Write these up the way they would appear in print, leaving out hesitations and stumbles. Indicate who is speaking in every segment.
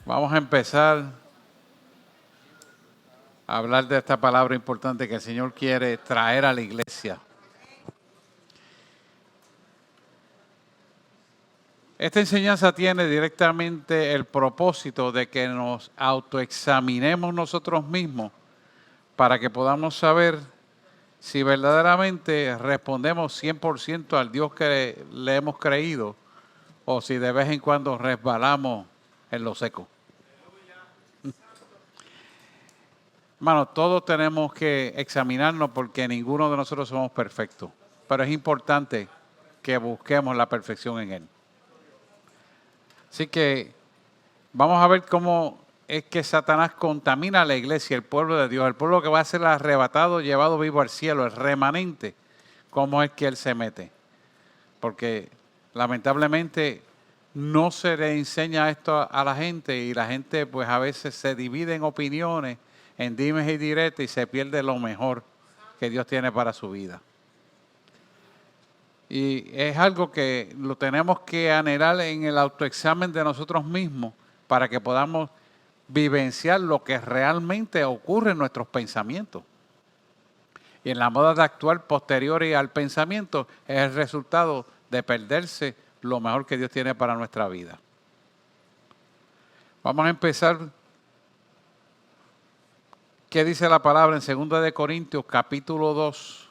Speaker 1: Vamos a empezar a hablar de esta palabra importante que el Señor quiere traer a la iglesia. Esta enseñanza tiene directamente el propósito de que nos autoexaminemos nosotros mismos para que podamos saber si verdaderamente respondemos 100% al Dios que le hemos creído o si de vez en cuando resbalamos en lo seco. Hermano, todos tenemos que examinarnos porque ninguno de nosotros somos perfectos, pero es importante que busquemos la perfección en Él. Así que vamos a ver cómo es que Satanás contamina a la iglesia, el pueblo de Dios, el pueblo que va a ser arrebatado, llevado vivo al cielo, el remanente, cómo es que Él se mete. Porque lamentablemente no se le enseña esto a la gente y la gente pues a veces se divide en opiniones, en dimes y diretes y se pierde lo mejor que Dios tiene para su vida. Y es algo que lo tenemos que anhelar en el autoexamen de nosotros mismos para que podamos vivenciar lo que realmente ocurre en nuestros pensamientos. Y en la moda de actuar posterior al pensamiento es el resultado de perderse lo mejor que Dios tiene para nuestra vida. Vamos a empezar. ¿Qué dice la palabra en 2 de Corintios capítulo 2?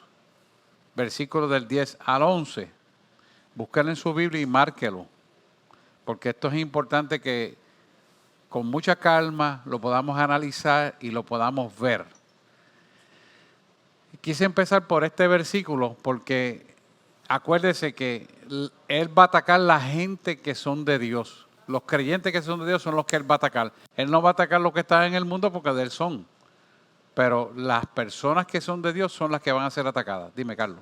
Speaker 1: Versículos del 10 al 11. Búsquenlo en su Biblia y márquelo, porque esto es importante que con mucha calma lo podamos analizar y lo podamos ver. Quise empezar por este versículo porque acuérdese que Él va a atacar la gente que son de Dios. Los creyentes que son de Dios son los que Él va a atacar. Él no va a atacar los que están en el mundo porque de Él son. Pero las personas que son de Dios son las que van a ser atacadas. Dime, Carlos.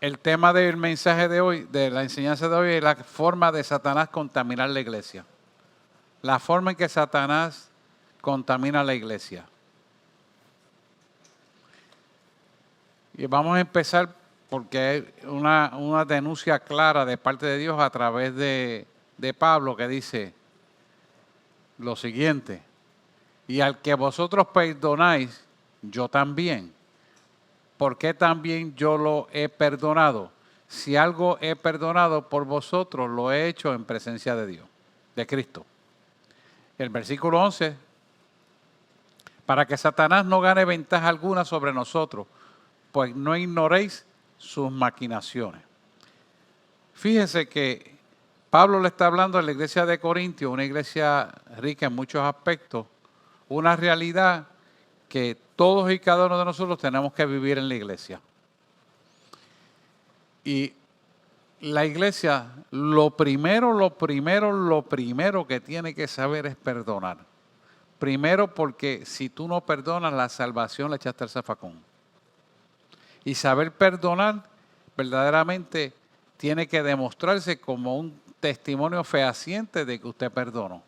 Speaker 1: El tema del mensaje de hoy, de la enseñanza de hoy, es la forma de Satanás contaminar la iglesia. La forma en que Satanás contamina la iglesia. Y vamos a empezar porque hay una denuncia clara de parte de Dios a través de Pablo que dice lo siguiente: y al que vosotros perdonáis, yo también. ¿Por qué también yo lo he perdonado? Si algo he perdonado por vosotros, lo he hecho en presencia de Dios, de Cristo. El versículo 11, para que Satanás no gane ventaja alguna sobre nosotros, pues no ignoréis sus maquinaciones. Fíjense que Pablo le está hablando a la iglesia de Corintios, una iglesia rica en muchos aspectos, una realidad que todos y cada uno de nosotros tenemos que vivir en la iglesia. Y la iglesia, lo primero que tiene que saber es perdonar. Primero porque si tú no perdonas, la salvación la echaste al zafacón. Y saber perdonar verdaderamente tiene que demostrarse como un testimonio fehaciente de que usted perdonó.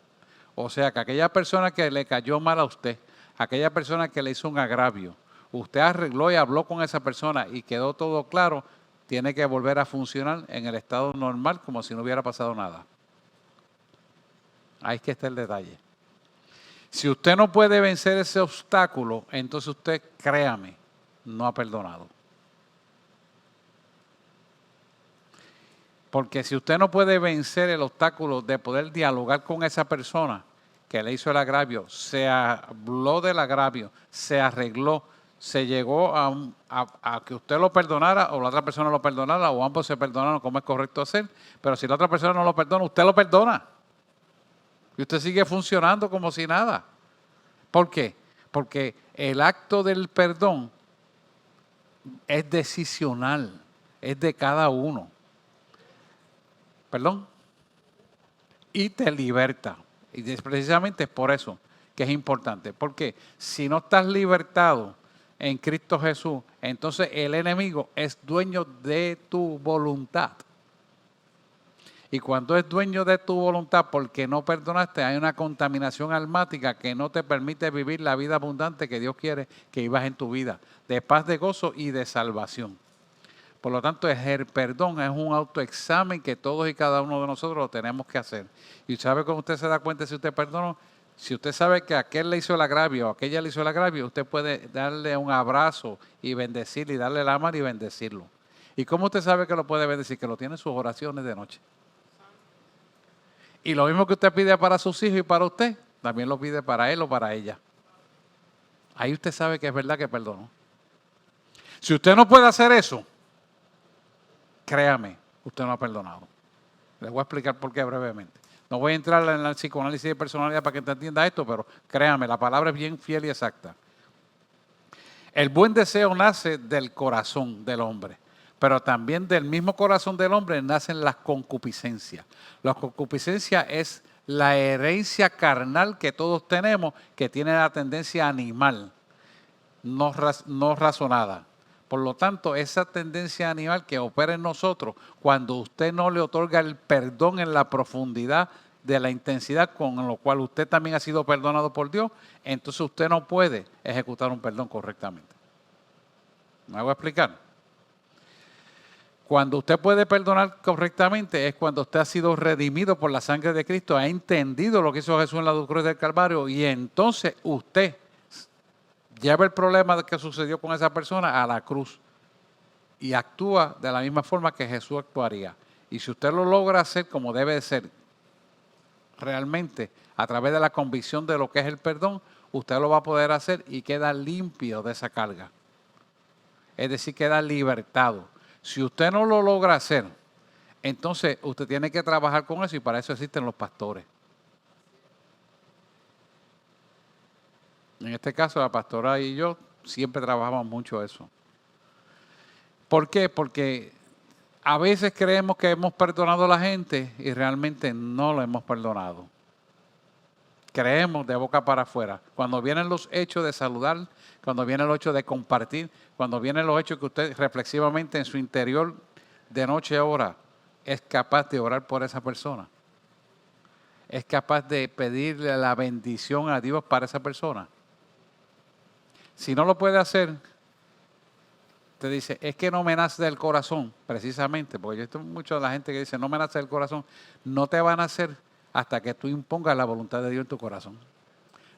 Speaker 1: O sea, que aquella persona que le cayó mal a usted, aquella persona que le hizo un agravio, usted arregló y habló con esa persona y quedó todo claro, tiene que volver a funcionar en el estado normal como si no hubiera pasado nada. Ahí es que está el detalle. Si usted no puede vencer ese obstáculo, entonces usted, créame, no ha perdonado. Porque si usted no puede vencer el obstáculo de poder dialogar con esa persona que le hizo el agravio, se habló del agravio, se arregló, se llegó a que usted lo perdonara o la otra persona lo perdonara o ambos se perdonaron como es correcto hacer, pero si la otra persona no lo perdona, usted lo perdona. Y usted sigue funcionando como si nada. ¿Por qué? Porque el acto del perdón es decisional, es de cada uno. ¿Perdón? Y te liberta. Y precisamente es por eso que es importante. Porque si no estás libertado en Cristo Jesús, entonces el enemigo es dueño de tu voluntad. Y cuando es dueño de tu voluntad porque no perdonaste, hay una contaminación almática que no te permite vivir la vida abundante que Dios quiere que vivas en tu vida, de paz, de gozo y de salvación. Por lo tanto, el perdón es un autoexamen que todos y cada uno de nosotros lo tenemos que hacer. Y sabe cómo usted se da cuenta si usted perdonó. Si usted sabe que aquel le hizo el agravio o aquella le hizo el agravio, usted puede darle un abrazo y bendecirle y darle la mano y bendecirlo. ¿Y cómo usted sabe que lo puede bendecir? Que lo tiene en sus oraciones de noche. Y lo mismo que usted pide para sus hijos y para usted, también lo pide para él o para ella. Ahí usted sabe que es verdad que perdonó. Si usted no puede hacer eso, créame, usted no ha perdonado. Les voy a explicar por qué brevemente. No voy a entrar en el psicoanálisis de personalidad para que te entienda esto, pero créame, la palabra es bien fiel y exacta. El buen deseo nace del corazón del hombre, pero también del mismo corazón del hombre nacen las concupiscencias. La concupiscencia es la herencia carnal que todos tenemos, que tiene la tendencia animal, no razonada. Por lo tanto, esa tendencia animal que opera en nosotros, cuando usted no le otorga el perdón en la profundidad de la intensidad con lo cual usted también ha sido perdonado por Dios, entonces usted no puede ejecutar un perdón correctamente. ¿Me voy a explicar? Cuando usted puede perdonar correctamente es cuando usted ha sido redimido por la sangre de Cristo, ha entendido lo que hizo Jesús en la cruz del Calvario y entonces usted lleva el problema que sucedió con esa persona a la cruz y actúa de la misma forma que Jesús actuaría. Y si usted lo logra hacer como debe de ser, realmente a través de la convicción de lo que es el perdón, usted lo va a poder hacer y queda limpio de esa carga. Es decir, queda libertado. Si usted no lo logra hacer, entonces usted tiene que trabajar con eso y para eso existen los pastores. En este caso, la pastora y yo siempre trabajamos mucho eso. ¿Por qué? Porque a veces creemos que hemos perdonado a la gente y realmente no lo hemos perdonado. Creemos de boca para afuera. Cuando vienen los hechos de saludar, cuando viene el hecho de compartir, cuando vienen los hechos que usted reflexivamente en su interior de noche a hora es capaz de orar por esa persona. Es capaz de pedirle la bendición a Dios para esa persona. Si no lo puede hacer, te dice, es que no me nace del corazón, precisamente, porque yo estoy mucho de la gente que dice, no me nace del corazón, no te va a nacer hasta que tú impongas la voluntad de Dios en tu corazón.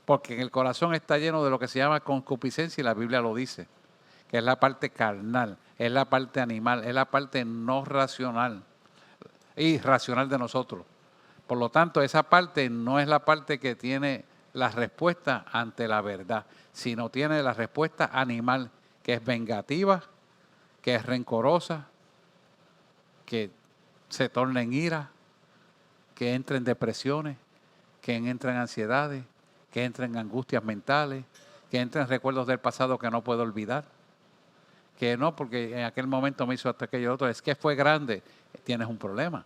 Speaker 1: Porque en el corazón está lleno de lo que se llama concupiscencia y la Biblia lo dice, que es la parte carnal, es la parte animal, es la parte no racional, irracional de nosotros. Por lo tanto, esa parte no es la parte que tiene la respuesta ante la verdad, sino tiene la respuesta animal, que es vengativa, que es rencorosa, que se torna en ira, que entra en depresiones, que entra en ansiedades, que entra en angustias mentales, que entra en recuerdos del pasado que no puedo olvidar. Que no, porque en aquel momento me hizo hasta aquello otro, es que fue grande, tienes un problema.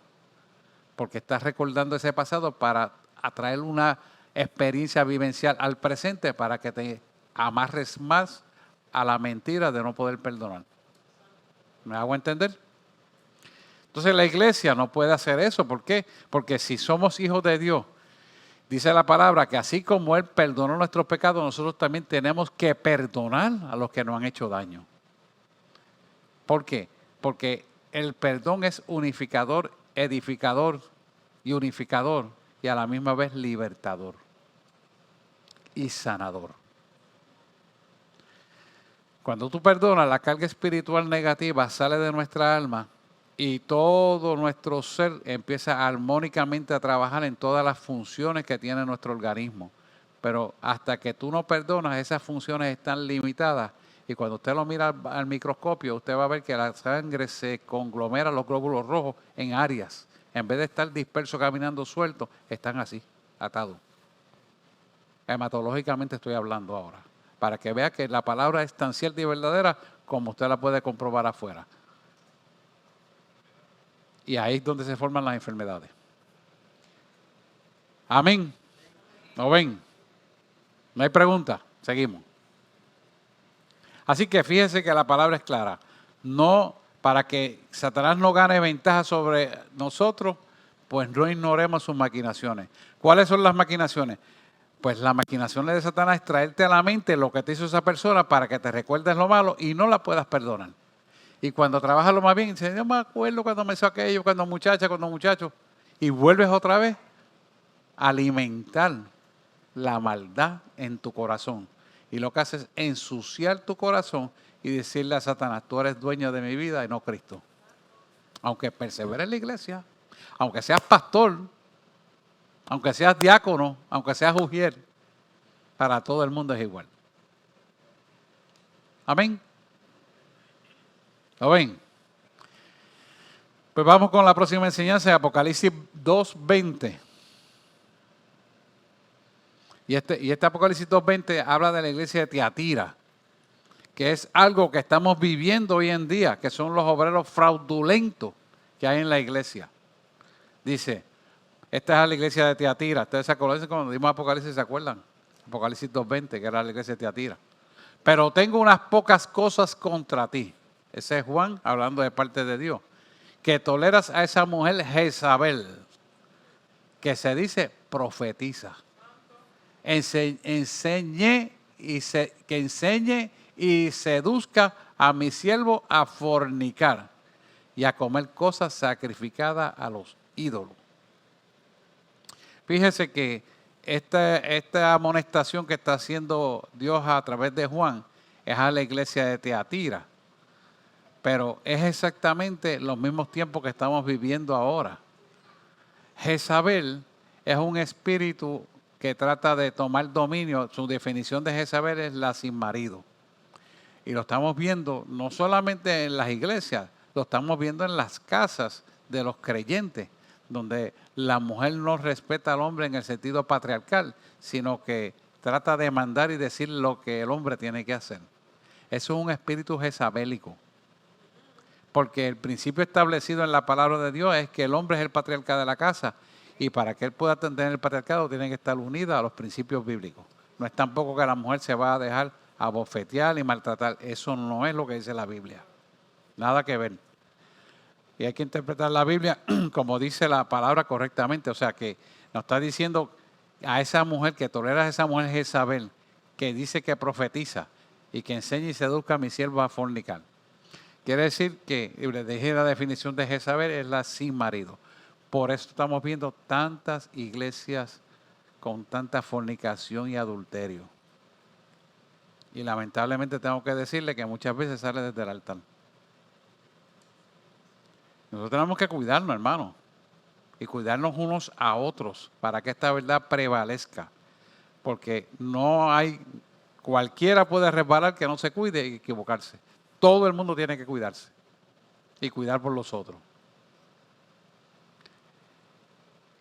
Speaker 1: Porque estás recordando ese pasado para atraer una experiencia vivencial al presente para que te amarres más a la mentira de no poder perdonar. ¿Me hago entender? Entonces la iglesia no puede hacer eso. ¿Por qué? Porque si somos hijos de Dios, dice la palabra que así como Él perdonó nuestros pecados, nosotros también tenemos que perdonar a los que nos han hecho daño. ¿Por qué? Porque el perdón es unificador, edificador y unificador y a la misma vez libertador y sanador. Cuando tú perdonas, la carga espiritual negativa sale de nuestra alma y todo nuestro ser empieza armónicamente a trabajar en todas las funciones que tiene nuestro organismo. Pero hasta que tú no perdonas, esas funciones están limitadas. Y cuando usted lo mira al microscopio, usted va a ver que la sangre se conglomera, los glóbulos rojos, en áreas. En vez de estar dispersos caminando sueltos, están así, atados. Hematológicamente estoy hablando ahora. Para que vea que la palabra es tan cierta y verdadera como usted la puede comprobar afuera. Y ahí es donde se forman las enfermedades. Amén. ¿No ven? No hay pregunta. Seguimos. Así que fíjense que la palabra es clara. No, para que Satanás no gane ventaja sobre nosotros, pues no ignoremos sus maquinaciones. ¿Cuáles son las maquinaciones? Pues las maquinaciones de Satanás es traerte a la mente lo que te hizo esa persona para que te recuerdes lo malo y no la puedas perdonar. Y cuando trabajas lo más bien, dices, yo me acuerdo cuando me hizo aquello, cuando muchacho. Y vuelves otra vez a alimentar la maldad en tu corazón. Y lo que haces es ensuciar tu corazón y decirle a Satanás, tú eres dueño de mi vida y no Cristo. Aunque perseveres en la iglesia, aunque seas pastor, aunque seas diácono, aunque seas ujier, para todo el mundo es igual. Amén. ¿Lo ven? Pues vamos con la próxima enseñanza de Apocalipsis 2:20. Y este Apocalipsis 2:20 habla de la iglesia de Tiatira, que es algo que estamos viviendo hoy en día, que son los obreros fraudulentos que hay en la iglesia. Dice, esta es la iglesia de Tiatira. Ustedes se acuerdan cuando dimos Apocalipsis, ¿se acuerdan? Apocalipsis 2:20, que era la iglesia de Tiatira. Pero tengo unas pocas cosas contra ti. Ese es Juan hablando de parte de Dios. Que toleras a esa mujer Jezabel, que se dice profetiza. Que enseñe y seduzca a mi siervo a fornicar y a comer cosas sacrificadas a los ídolos. Fíjese que esta amonestación que está haciendo Dios a través de Juan es a la iglesia de Tiatira, pero es exactamente los mismos tiempos que estamos viviendo ahora. Jezabel es un espíritu que trata de tomar dominio. Su definición de Jezabel es la sin marido. Y lo estamos viendo no solamente en las iglesias, lo estamos viendo en las casas de los creyentes, donde la mujer no respeta al hombre en el sentido patriarcal, sino que trata de mandar y decir lo que el hombre tiene que hacer. Eso es un espíritu jezabélico. Porque el principio establecido en la palabra de Dios es que el hombre es el patriarca de la casa y para que él pueda tener el patriarcado tiene que estar unida a los principios bíblicos. No es tampoco que la mujer se va a dejar abofetear y maltratar. Eso no es lo que dice la Biblia. Nada que ver. Y hay que interpretar la Biblia como dice la palabra correctamente. O sea que nos está diciendo a esa mujer que tolera a esa mujer Jezabel, que dice que profetiza y que enseña y seduzca a mi siervo a fornicar. Quiere decir que, les dije la definición de Jezabel, es la sin marido. Por eso estamos viendo tantas iglesias con tanta fornicación y adulterio. Y lamentablemente tengo que decirle que muchas veces sale desde el altar. Nosotros tenemos que cuidarnos, hermano, y cuidarnos unos a otros para que esta verdad prevalezca. Porque no hay, cualquiera puede resbalar que no se cuide y equivocarse. Todo el mundo tiene que cuidarse y cuidar por los otros.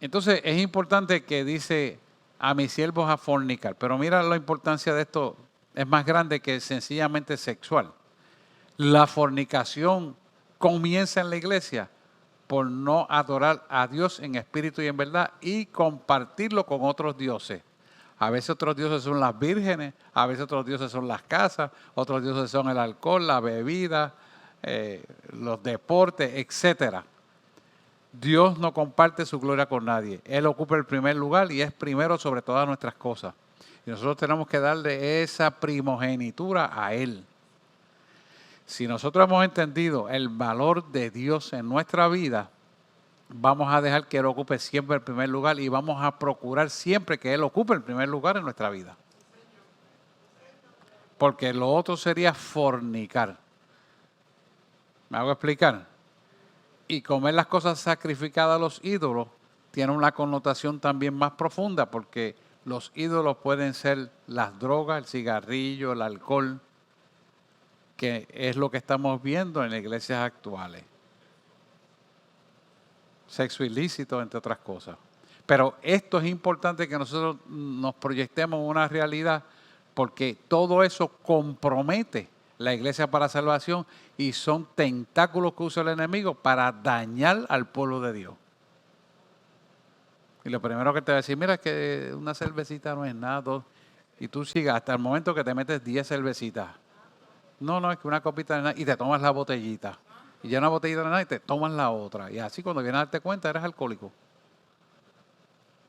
Speaker 1: Entonces es importante que dice a mis siervos a fornicar. Pero mira la importancia de esto, es más grande que sencillamente sexual. La fornicación comienza en la iglesia por no adorar a Dios en espíritu y en verdad y compartirlo con otros dioses. A veces otros dioses son las vírgenes, a veces otros dioses son las casas, otros dioses son el alcohol, la bebida, los deportes, etcétera. Dios no comparte su gloria con nadie. Él ocupa el primer lugar y es primero sobre todas nuestras cosas. Y nosotros tenemos que darle esa primogenitura a Él. Si nosotros hemos entendido el valor de Dios en nuestra vida, vamos a dejar que Él ocupe siempre el primer lugar y vamos a procurar siempre que Él ocupe el primer lugar en nuestra vida. Porque lo otro sería fornicar. ¿Me hago explicar? Y comer las cosas sacrificadas a los ídolos tiene una connotación también más profunda porque los ídolos pueden ser las drogas, el cigarrillo, el alcohol, que es lo que estamos viendo en las iglesias actuales. Sexo ilícito, entre otras cosas. Pero esto es importante que nosotros nos proyectemos en una realidad porque todo eso compromete la iglesia para salvación y son tentáculos que usa el enemigo para dañar al pueblo de Dios. Y lo primero que te va a decir, mira que una cervecita no es nada, y tú sigas hasta el momento que te metes 10 cervecitas. No, es que una copita de nada, y te tomas la botellita. Y ya una botellita de nada y te tomas la otra. Y así cuando vienes a darte cuenta eres alcohólico.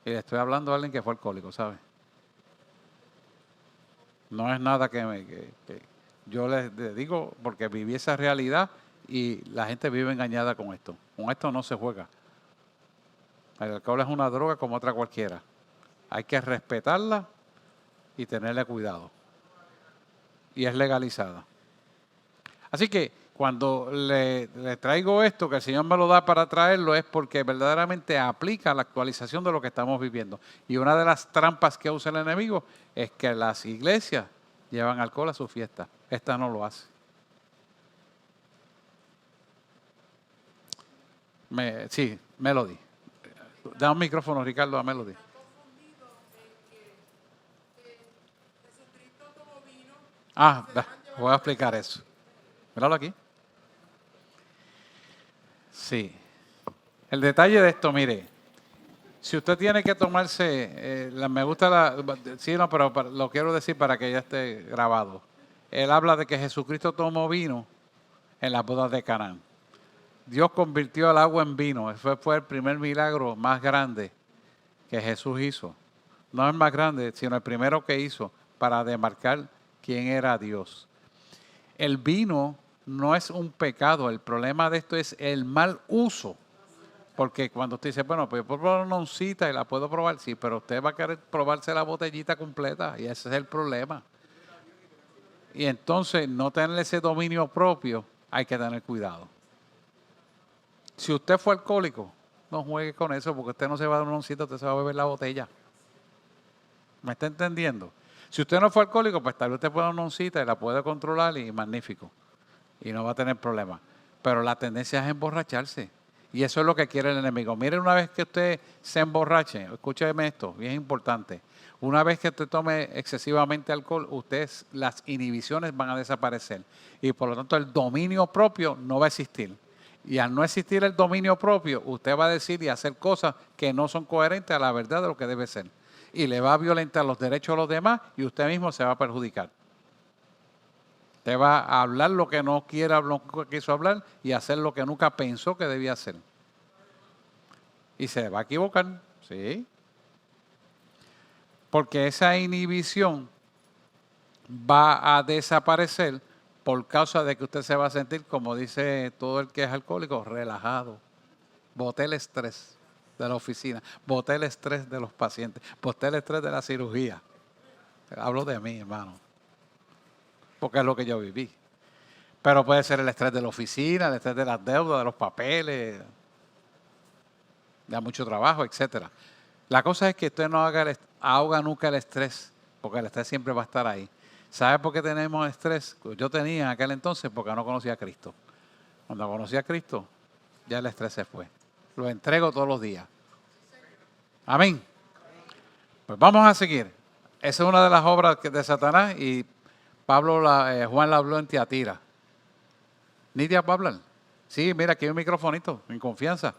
Speaker 1: Y le estoy hablando a alguien que fue alcohólico, ¿sabes? No es nada que yo les digo porque viví esa realidad y la gente vive engañada con esto. Con esto no se juega. El alcohol es una droga como otra cualquiera. Hay que respetarla y tenerle cuidado. Y es legalizada. Así que cuando le traigo esto, que el Señor me lo da para traerlo, es porque verdaderamente aplica la actualización de lo que estamos viviendo. Y una de las trampas que usa el enemigo es que las iglesias llevan alcohol a su fiesta. Esta no lo hace. Sí, Melody. Da un micrófono, Ricardo, a Melody. Voy a explicar eso. Míralo aquí. Sí. El detalle de esto, mire, si usted tiene que tomarse, me gusta sí, no, pero lo quiero decir para que ya esté grabado. Él habla de que Jesucristo tomó vino en las bodas de Canaán. Dios convirtió el agua en vino. Ese fue el primer milagro más grande que Jesús hizo. No el más grande, sino el primero que hizo para demarcar quién era Dios. El vino no es un pecado. El problema de esto es el mal uso. Porque cuando usted dice, bueno, pues yo puedo probar una oncita y la puedo probar, sí, pero usted va a querer probarse la botellita completa y ese es el problema. Y entonces no tener ese dominio propio, hay que tener cuidado. Si usted fue alcohólico, no juegue con eso porque usted no se va a dar una oncita, usted se va a beber la botella. ¿Me está entendiendo? Si usted no fue alcohólico, pues tal vez usted puede dar una oncita y la puede controlar y magnífico. Y no va a tener problema. Pero la tendencia es emborracharse. Y eso es lo que quiere el enemigo. Mire, una vez que usted se emborrache, escúcheme esto, bien importante. Una vez que usted tome excesivamente alcohol, las inhibiciones van a desaparecer. Y por lo tanto el dominio propio no va a existir. Y al no existir el dominio propio, usted va a decir y hacer cosas que no son coherentes a la verdad de lo que debe ser. Y le va a violentar los derechos a los demás y usted mismo se va a perjudicar. Usted va a hablar lo que no quiso hablar y hacer lo que nunca pensó que debía hacer. Y se va a equivocar, ¿sí? Porque esa inhibición va a desaparecer por causa de que usted se va a sentir, como dice todo el que es alcohólico, relajado. Boté el estrés de la oficina, boté el estrés de los pacientes, boté el estrés de la cirugía. Hablo de mí, hermano, porque es lo que yo viví. Pero puede ser el estrés de la oficina, el estrés de las deudas, de los papeles, de mucho trabajo, etcétera. La cosa es que usted no ahoga nunca el estrés, porque el estrés siempre va a estar ahí. ¿Sabe por qué tenemos estrés? Yo tenía en aquel entonces porque no conocía a Cristo. Cuando conocí a Cristo, ya el estrés se fue. Lo entrego todos los días. Amén. Pues vamos a seguir. Esa es una de las obras de Satanás y Juan la habló en Tiatira. ¿Nidia va a hablar? Sí, mira, aquí hay un microfonito, en confianza.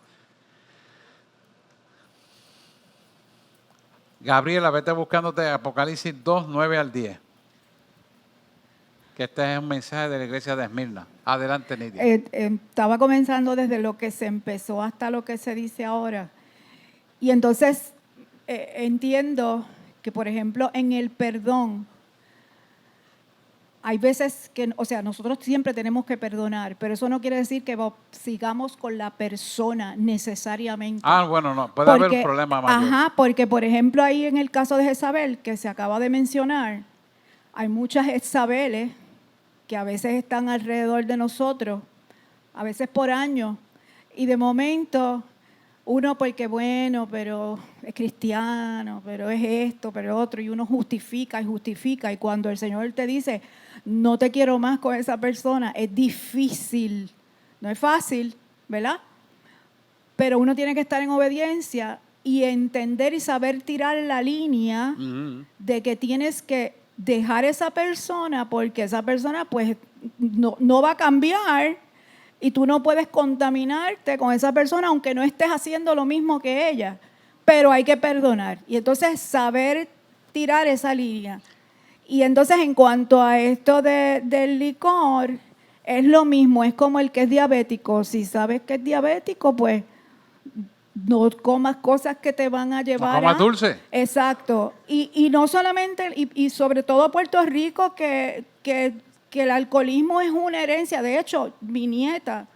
Speaker 1: Gabriela, vete buscándote Apocalipsis 2, 9 al 10. Que este es un mensaje de la iglesia de Esmirna. Adelante, Nidia.
Speaker 2: Estaba comenzando desde lo que se empezó hasta lo que se dice ahora. Y entonces entiendo que, por ejemplo, en el perdón, hay veces que, o sea, nosotros siempre tenemos que perdonar, pero eso no quiere decir que sigamos con la persona necesariamente.
Speaker 1: Bueno, no, puede haber un problema mayor.
Speaker 2: Ajá, porque por ejemplo ahí en el caso de Jezabel, que se acaba de mencionar, hay muchas Jezabeles que a veces están alrededor de nosotros, a veces por años, y de momento uno porque bueno, pero es cristiano, pero es esto, pero otro, y uno justifica, y cuando el Señor te dice, no te quiero más con esa persona, es difícil, no es fácil, ¿verdad? Pero uno tiene que estar en obediencia y entender y saber tirar la línea de que tienes que dejar esa persona porque esa persona pues no va a cambiar y tú no puedes contaminarte con esa persona aunque no estés haciendo lo mismo que ella, pero hay que perdonar y entonces saber tirar esa línea. Y entonces en cuanto a esto del licor, es lo mismo, es como el que es diabético. Si sabes que es diabético, pues no comas cosas que te van a llevar
Speaker 1: no comas dulce.
Speaker 2: Exacto. Y no solamente, y sobre todo Puerto Rico, que que el alcoholismo es una herencia. De hecho, mi nieta,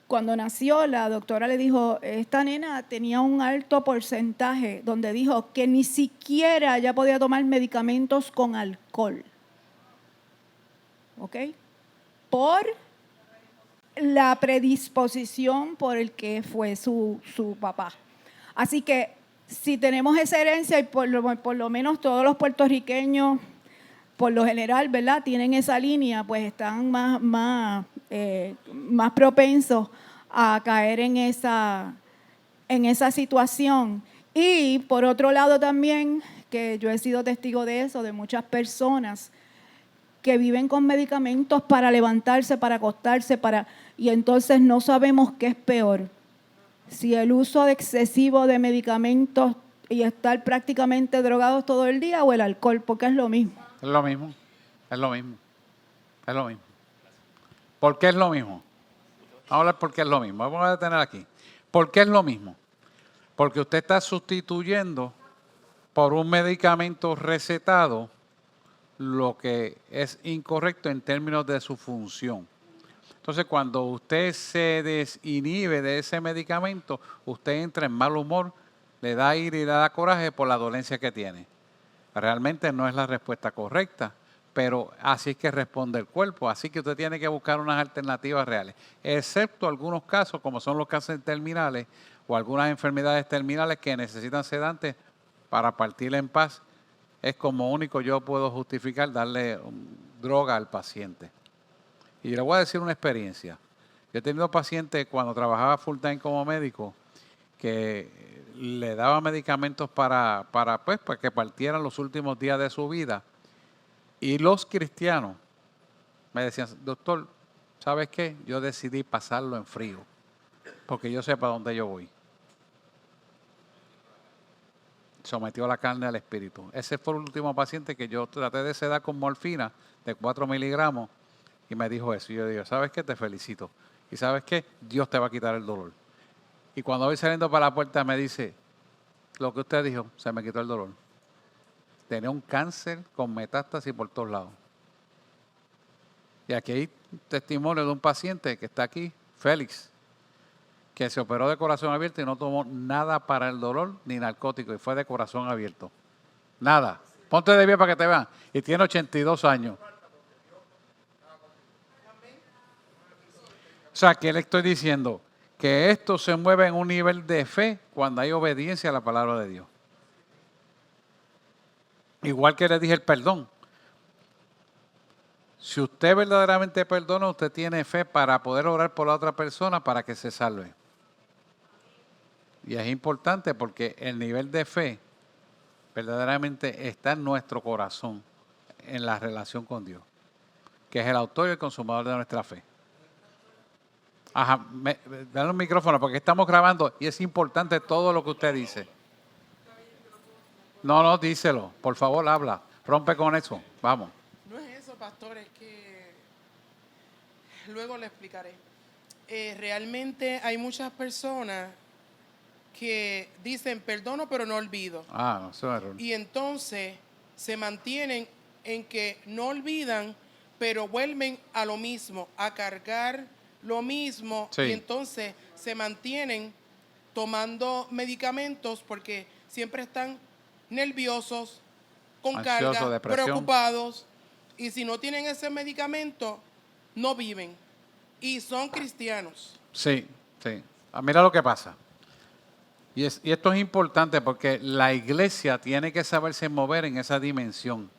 Speaker 2: cuando nació, la doctora le dijo, esta nena tenía un alto porcentaje, donde dijo que ni siquiera ella podía tomar medicamentos con alcohol. ¿Ok? Por la predisposición por el que fue su papá. Así que si tenemos esa herencia, y por lo menos todos los puertorriqueños, por lo general, ¿verdad?, tienen esa línea, pues están más propensos a caer en esa situación. Y por otro lado también, que yo he sido testigo de eso, de muchas personas que viven con medicamentos para levantarse, para acostarse, y entonces no sabemos qué es peor. Si el uso excesivo de medicamentos y estar prácticamente drogados todo el día, o el alcohol, porque es lo mismo.
Speaker 1: Es lo mismo, es lo mismo, es lo mismo. ¿Por qué es lo mismo? Vamos a hablar por qué es lo mismo. Vamos a detener aquí. ¿Por qué es lo mismo? Porque usted está sustituyendo por un medicamento recetado lo que es incorrecto en términos de su función. Entonces, cuando usted se desinhibe de ese medicamento, usted entra en mal humor, le da ira y le da coraje por la dolencia que tiene. Realmente no es la respuesta correcta, pero así es que responde el cuerpo. Así que usted tiene que buscar unas alternativas reales, excepto algunos casos, como son los cánceres terminales o algunas enfermedades terminales que necesitan sedantes para partir en paz. Es como único yo puedo justificar darle droga al paciente. Y le voy a decir una experiencia. Yo he tenido pacientes cuando trabajaba full time como médico que le daba medicamentos para que partieran los últimos días de su vida. Y los cristianos me decían, doctor, ¿sabes qué? Yo decidí pasarlo en frío, porque yo sé para dónde yo voy. Sometió la carne al espíritu. Ese fue el último paciente que yo traté de sedar con morfina de 4 miligramos y me dijo eso. Y yo digo, ¿sabes qué? Te felicito. ¿Y sabes qué? Dios te va a quitar el dolor. Y cuando voy saliendo para la puerta me dice, lo que usted dijo, se me quitó el dolor. Tenía un cáncer con metástasis por todos lados. Y aquí hay testimonio de un paciente que está aquí, Félix, que se operó de corazón abierto y no tomó nada para el dolor ni narcótico y fue de corazón abierto. Nada. Ponte de pie para que te vean. Y tiene 82 años. O sea, ¿qué le estoy diciendo? Que esto se mueve en un nivel de fe cuando hay obediencia a la palabra de Dios. Igual que le dije el perdón. Si usted verdaderamente perdona, usted tiene fe para poder orar por la otra persona para que se salve. Y es importante porque el nivel de fe verdaderamente está en nuestro corazón, en la relación con Dios, que es el autor y el consumador de nuestra fe. Ajá, dale un micrófono porque estamos grabando y es importante todo lo que usted dice. No, díselo, por favor, habla, rompe con eso, vamos.
Speaker 3: No es eso, pastor, es que luego le explicaré. Realmente hay muchas personas que dicen perdono pero no olvido.
Speaker 1: No, eso es error.
Speaker 3: Y entonces se mantienen en que no olvidan, pero vuelven a lo mismo, a cargar lo mismo.
Speaker 1: Sí.
Speaker 3: Y entonces se mantienen tomando medicamentos porque siempre están nerviosos, con
Speaker 1: Ansioso,
Speaker 3: carga,
Speaker 1: depresión.
Speaker 3: preocupados. Y si no tienen ese medicamento, no viven. Y son cristianos.
Speaker 1: Sí. Mira lo que pasa. Y esto es importante porque la iglesia tiene que saberse mover en esa dimensión.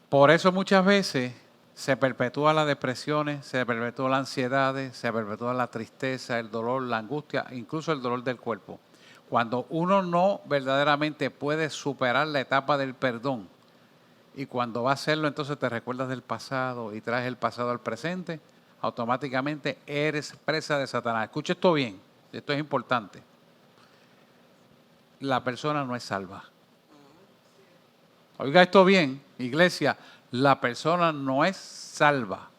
Speaker 1: Por eso muchas veces se perpetúan las depresiones, se perpetúan las ansiedades, se perpetúa la tristeza, el dolor, la angustia, incluso el dolor del cuerpo. Cuando uno no verdaderamente puede superar la etapa del perdón y cuando va a hacerlo entonces te recuerdas del pasado y traes el pasado al presente, automáticamente eres presa de Satanás. Escuche esto bien. Esto es importante. La persona no es salva. Oiga esto bien, iglesia. La persona no es salva.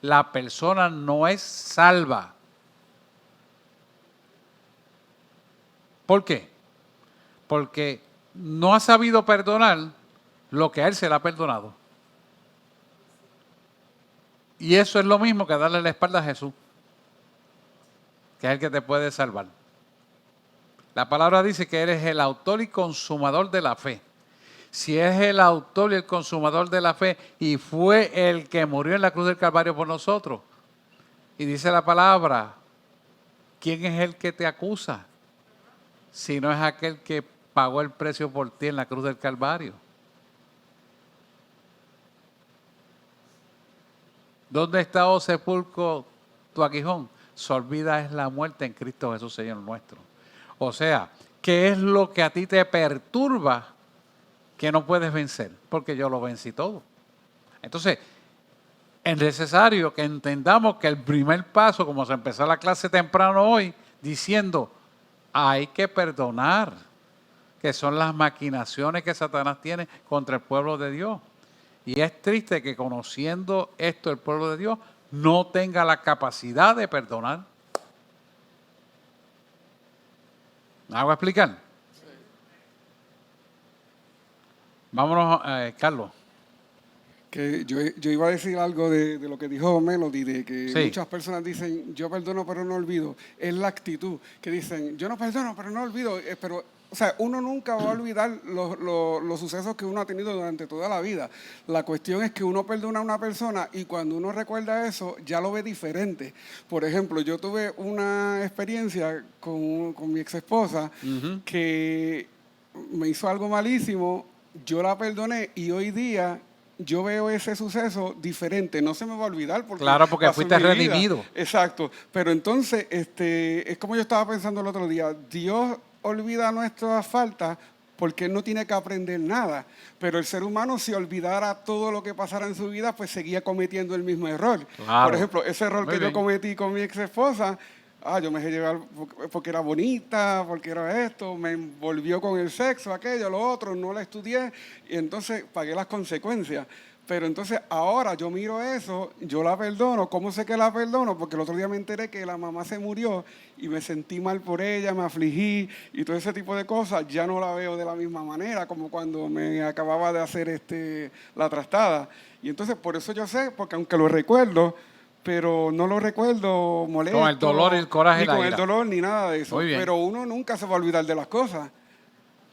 Speaker 1: La persona no es salva. ¿Por qué? Porque no ha sabido perdonar lo que a él se le ha perdonado. Y eso es lo mismo que darle la espalda a Jesús, que es el que te puede salvar. La palabra dice que Él es el autor y consumador de la fe. Si es el autor y el consumador de la fe y fue el que murió en la cruz del Calvario por nosotros, y dice la palabra, ¿quién es el que te acusa? Si no es aquel que pagó el precio por ti en la cruz del Calvario. ¿Dónde está, oh sepulcro, tu aguijón? Su olvida es la muerte en Cristo Jesús, Señor nuestro. O sea, ¿qué es lo que a ti te perturba que no puedes vencer? Porque yo lo vencí todo. Entonces, es necesario que entendamos que el primer paso, como se empezó la clase temprano hoy, diciendo, hay que perdonar, que son las maquinaciones que Satanás tiene contra el pueblo de Dios. Y es triste que conociendo esto el pueblo de Dios no tenga la capacidad de perdonar. ¿Me hago explicar? Vámonos, Carlos.
Speaker 4: Que yo iba a decir algo de lo que dijo Melody, de que
Speaker 1: Sí.
Speaker 4: muchas personas dicen, yo perdono pero no olvido. Es la actitud, que dicen, yo no perdono pero no olvido. Pero, o sea, uno nunca va a olvidar los sucesos que uno ha tenido durante toda la vida. La cuestión es que uno perdona a una persona y cuando uno recuerda eso, ya lo ve diferente. Por ejemplo, yo tuve una experiencia con mi ex esposa que me hizo algo malísimo, yo la perdoné y hoy día yo veo ese suceso diferente, no se me va a olvidar porque
Speaker 1: Claro, porque
Speaker 4: pasó en
Speaker 1: fuiste
Speaker 4: mi vida.
Speaker 1: redimido.
Speaker 4: Exacto, pero entonces es como yo estaba pensando el otro día, Dios olvida nuestras faltas porque Él no tiene que aprender nada, pero el ser humano si olvidara todo lo que pasara en su vida, pues seguía cometiendo el mismo error.
Speaker 1: Claro.
Speaker 4: Por ejemplo, ese error
Speaker 1: Muy
Speaker 4: que
Speaker 1: bien.
Speaker 4: yo cometí con mi ex esposa, yo me dejé llevar porque era bonita, porque era esto, me envolvió con el sexo, aquello, lo otro, no la estudié y entonces pagué las consecuencias. Pero entonces ahora yo miro eso, yo la perdono. ¿Cómo sé que la perdono? Porque el otro día me enteré que la mamá se murió y me sentí mal por ella, me afligí y todo ese tipo de cosas. Ya no la veo de la misma manera como cuando me acababa de hacer la trastada. Y entonces por eso yo sé, porque aunque lo recuerdo, pero no lo recuerdo molesto.
Speaker 1: Con el dolor y el coraje
Speaker 4: ni
Speaker 1: y la
Speaker 4: con el
Speaker 1: ira.
Speaker 4: dolor ni nada de eso.
Speaker 1: Muy bien.
Speaker 4: Pero uno nunca se va a olvidar de las cosas.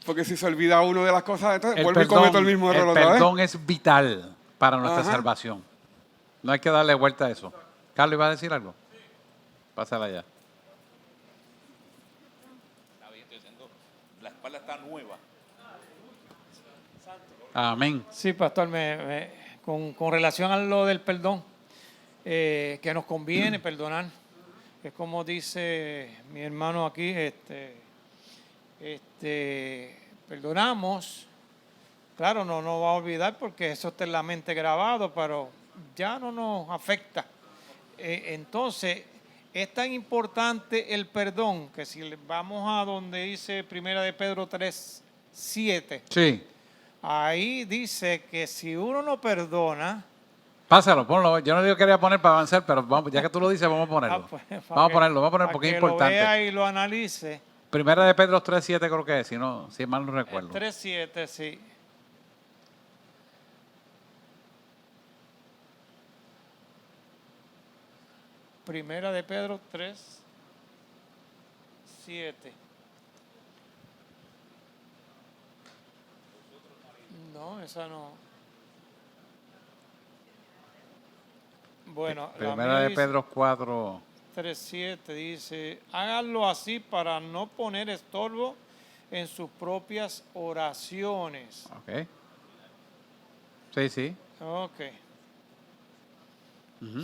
Speaker 4: Porque si se olvida uno de las cosas, entonces vuelve y comete el mismo error otra vez.
Speaker 1: perdón es vital para nuestra
Speaker 4: Ajá.
Speaker 1: salvación. No hay que darle vuelta a eso. Carlos, ¿iba a decir algo? Pásala ya.
Speaker 5: La espalda está nueva.
Speaker 1: Amén.
Speaker 6: Sí, pastor, con relación a lo del perdón, que nos conviene perdonar, es como dice mi hermano aquí, perdonamos, claro, no nos va a olvidar porque eso está en la mente grabado, pero ya no nos afecta. Entonces, es tan importante el perdón que si vamos a donde dice Primera de Pedro 3:7,
Speaker 1: Sí.
Speaker 6: ahí dice que si uno no perdona,
Speaker 1: Pásalo, ponlo. Yo no digo que quería poner para avanzar, pero vamos, ya que tú lo dices, vamos a ponerlo. Vamos a ponerlo porque es
Speaker 6: Para que lo vea
Speaker 1: importante.
Speaker 6: y lo analice.
Speaker 1: Primera de Pedro 3:7 creo que es, si mal no recuerdo.
Speaker 6: 3:7, sí. Primera de Pedro 3:7. No, esa no. Bueno, la
Speaker 1: Primera
Speaker 6: mía
Speaker 1: de
Speaker 6: dice-
Speaker 1: Pedro 4.
Speaker 6: 3:7 dice, háganlo así para no poner estorbo en sus propias oraciones.
Speaker 1: Ok. Sí, sí.
Speaker 6: Ok.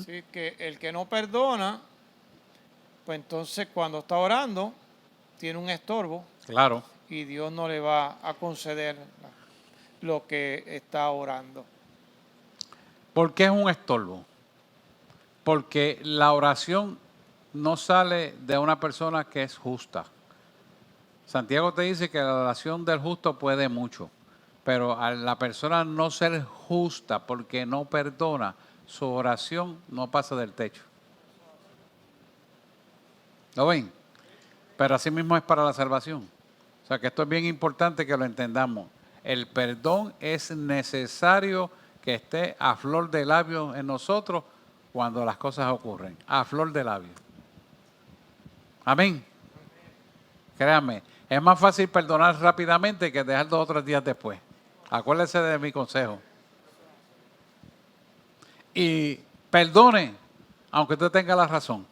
Speaker 6: Así que el que no perdona, pues entonces cuando está orando, tiene un estorbo
Speaker 1: Claro.
Speaker 6: y Dios no le va a conceder lo que está orando.
Speaker 1: ¿Por qué es un estorbo? Porque la oración no sale de una persona que es justa. Santiago te dice que la oración del justo puede mucho, pero a la persona no ser justa porque no perdona, su oración no pasa del techo. ¿Lo ven? Pero así mismo es para la salvación. O sea que esto es bien importante que lo entendamos. El perdón es necesario que esté a flor de labios en nosotros cuando las cosas ocurren. A flor de labios. Amén. Créanme, es más fácil perdonar rápidamente que dejar 2 o 3 días después. Acuérdese de mi consejo. Y perdone, aunque usted tenga la razón.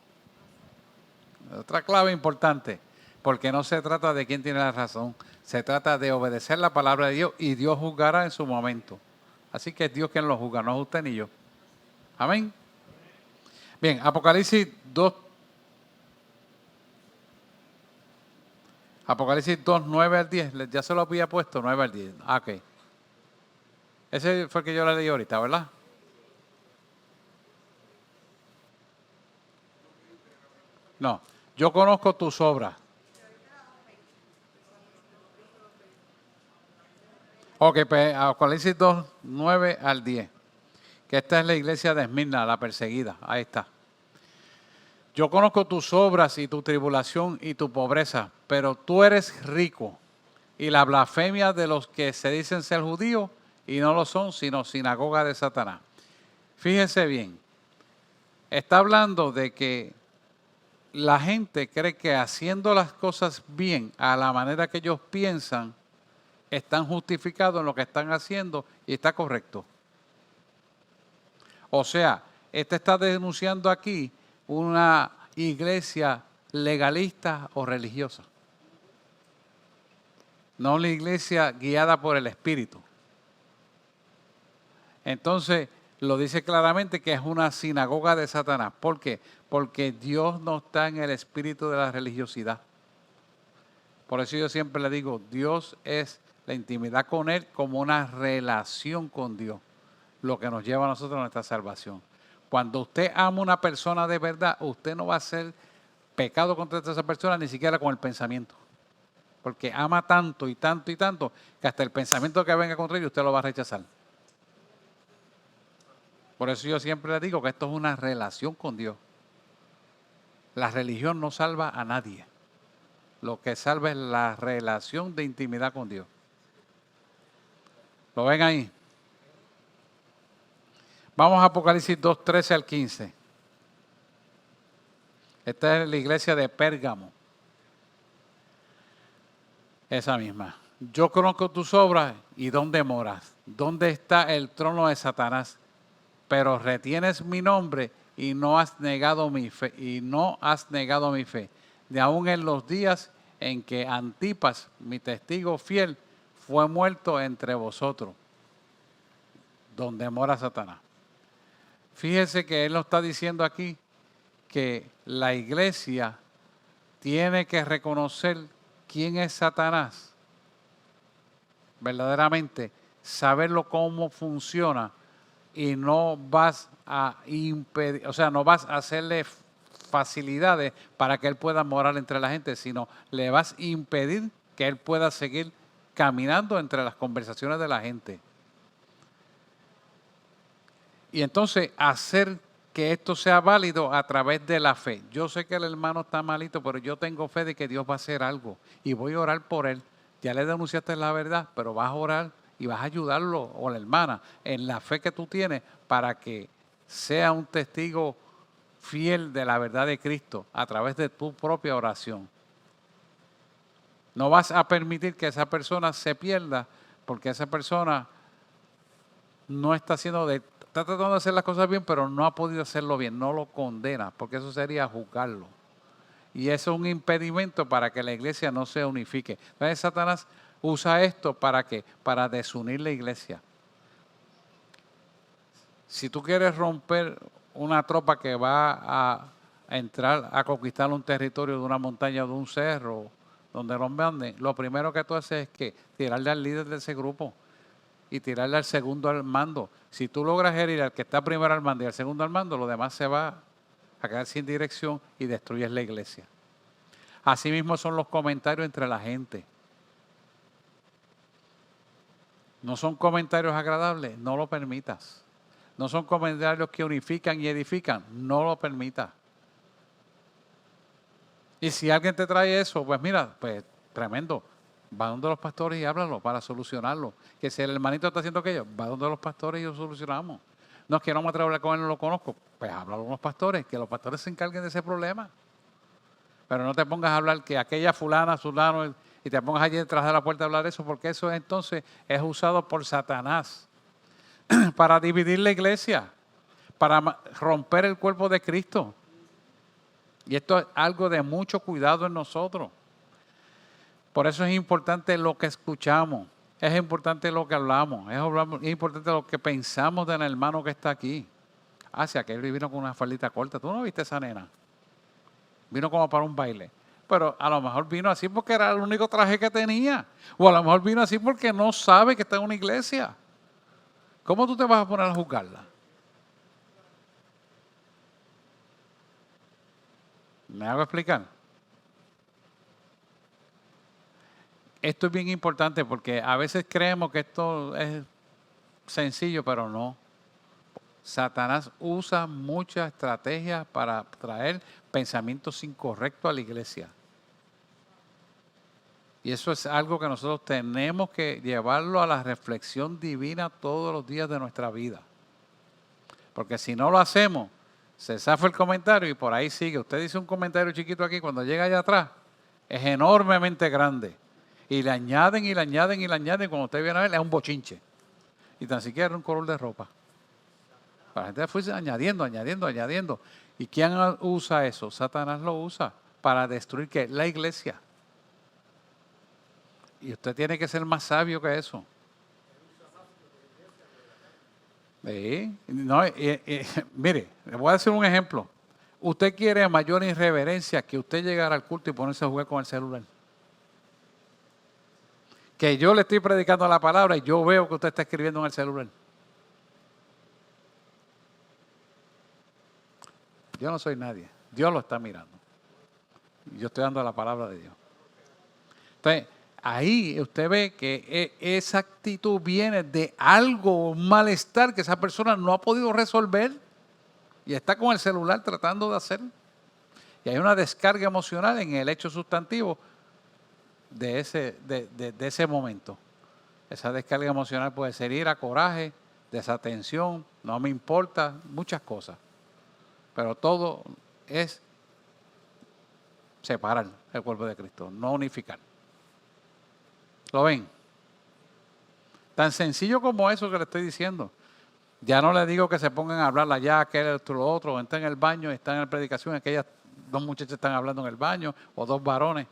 Speaker 1: Otra clave importante, porque no se trata de quién tiene la razón, se trata de obedecer la palabra de Dios y Dios juzgará en su momento. Así que es Dios quien lo juzga, no es usted ni yo. Amén. Bien, Apocalipsis 2. Apocalipsis 2, 9 al 10. Ya se lo había puesto, 9 al 10. Ok. Ese fue el que yo le leí ahorita, ¿verdad? No. Yo conozco tus obras. Ok, pues Apocalipsis 2, 9 al 10. Que esta es la iglesia de Esmirna, la perseguida. Ahí está. Yo conozco tus obras y tu tribulación y tu pobreza, pero tú eres rico. Y la blasfemia de los que se dicen ser judíos y no lo son, sino sinagoga de Satanás. Fíjense bien. Está hablando de que la gente cree que haciendo las cosas bien, a la manera que ellos piensan, están justificados en lo que están haciendo y está correcto. O sea, este está denunciando aquí una iglesia legalista o religiosa. No una iglesia guiada por el Espíritu. Entonces, lo dice claramente que es una sinagoga de Satanás. ¿Por qué? Porque Dios no está en el espíritu de la religiosidad. Por eso yo siempre le digo, Dios es la intimidad con Él como una relación con Dios, lo que nos lleva a nosotros a nuestra salvación. Cuando usted ama a una persona de verdad, usted no va a hacer pecado contra esa persona ni siquiera con el pensamiento. Porque ama tanto y tanto y tanto que hasta el pensamiento que venga contra él usted lo va a rechazar. Por eso yo siempre le digo que esto es una relación con Dios. La religión no salva a nadie. Lo que salva es la relación de intimidad con Dios. ¿Lo ven ahí? Vamos a Apocalipsis 2, 13 al 15. Esta es la iglesia de Pérgamo. Esa misma. Yo conozco tus obras y dónde moras. ¿Dónde está el trono de Satanás? Pero retienes mi nombre y no has negado mi fe. De aún en los días en que Antipas, mi testigo fiel, fue muerto entre vosotros, donde mora Satanás. Fíjese que él nos está diciendo aquí que la iglesia tiene que reconocer quién es Satanás, verdaderamente, saberlo cómo funciona y no vas a impedir, o sea, no vas a hacerle facilidades para que él pueda morar entre la gente, sino le vas a impedir que él pueda seguir caminando entre las conversaciones de la gente. Y entonces hacer que esto sea válido a través de la fe. Yo sé que el hermano está malito, pero yo tengo fe de que Dios va a hacer algo y voy a orar por él. Ya le denunciaste la verdad, pero vas a orar y vas a ayudarlo o la hermana en la fe que tú tienes para que sea un testigo fiel de la verdad de Cristo a través de tu propia oración. No vas a permitir que esa persona se pierda porque esa persona no está está tratando de hacer las cosas bien, pero no ha podido hacerlo bien. No lo condena, porque eso sería juzgarlo. Y eso es un impedimento para que la iglesia no se unifique. Entonces Satanás usa esto ¿para qué? Para desunir la iglesia. Si tú quieres romper una tropa que va a entrar a conquistar un territorio de una montaña o de un cerro donde los manden, lo primero que tú haces es que tirarle al líder de ese grupo y tirarle al segundo al mando. Si tú logras herir al que está primero al mando y al segundo al mando, lo demás se va a quedar sin dirección y destruyes la iglesia. Asimismo son los comentarios entre la gente. No son comentarios agradables, no lo permitas. No son comentarios que unifican y edifican, no lo permitas. Y si alguien te trae eso, pues mira, pues tremendo. Va donde los pastores y háblalo para solucionarlo. Que si el hermanito está haciendo aquello, va donde los pastores y lo solucionamos. No es que no me atrevo a hablar con él, no lo conozco. Pues háblalo con los pastores, que los pastores se encarguen de ese problema. Pero no te pongas a hablar que aquella fulana, fulano, y te pongas allí detrás de la puerta a hablar eso, porque eso entonces es usado por Satanás para dividir la iglesia, para romper el cuerpo de Cristo. Y esto es algo de mucho cuidado en nosotros. Por eso es importante lo que escuchamos, es importante lo que hablamos, es importante lo que pensamos del hermano que está aquí. Si aquel vino con una faldita corta, ¿tú no viste esa nena? Vino como para un baile. Pero a lo mejor vino así porque era el único traje que tenía. O a lo mejor vino así porque no sabe que está en una iglesia. ¿Cómo tú te vas a poner a juzgarla? ¿Me hago explicar? Esto es bien importante porque a veces creemos que esto es sencillo, pero no. Satanás usa muchas estrategias para traer pensamientos incorrectos a la iglesia. Y eso es algo que nosotros tenemos que llevarlo a la reflexión divina todos los días de nuestra vida. Porque si no lo hacemos, se zafa el comentario y por ahí sigue. Usted dice un comentario chiquito aquí, cuando llega allá atrás, es enormemente grande. Y le añaden, y le añaden, y le añaden. Cuando usted viene a ver, es un bochinche. Y tan siquiera un color de ropa. La gente fue añadiendo, añadiendo, añadiendo. ¿Y quién usa eso? Satanás lo usa para destruir ¿qué? La iglesia. Y usted tiene que ser más sabio que eso. Sí. No, mire, le voy a decir un ejemplo. Usted quiere mayor irreverencia que usted llegar al culto y ponerse a jugar con el celular. Que yo le estoy predicando la palabra y yo veo que usted está escribiendo en el celular. Yo no soy nadie. Dios lo está mirando. Yo estoy dando la palabra de Dios. Entonces, ahí usted ve que esa actitud viene de algo, un malestar que esa persona no ha podido resolver y está con el celular tratando de hacer. Y hay una descarga emocional en el hecho sustantivo de ese momento. Esa descarga emocional puede ser ira, coraje, desatención, no me importa, muchas cosas. Pero todo es separar el cuerpo de Cristo, no unificar. ¿Lo ven? Tan sencillo como eso que le estoy diciendo. Ya no le digo que se pongan a hablar allá, aquel, esto, lo otro, está en el baño, está en la predicación, aquellas dos muchachas están hablando en el baño, o dos varones.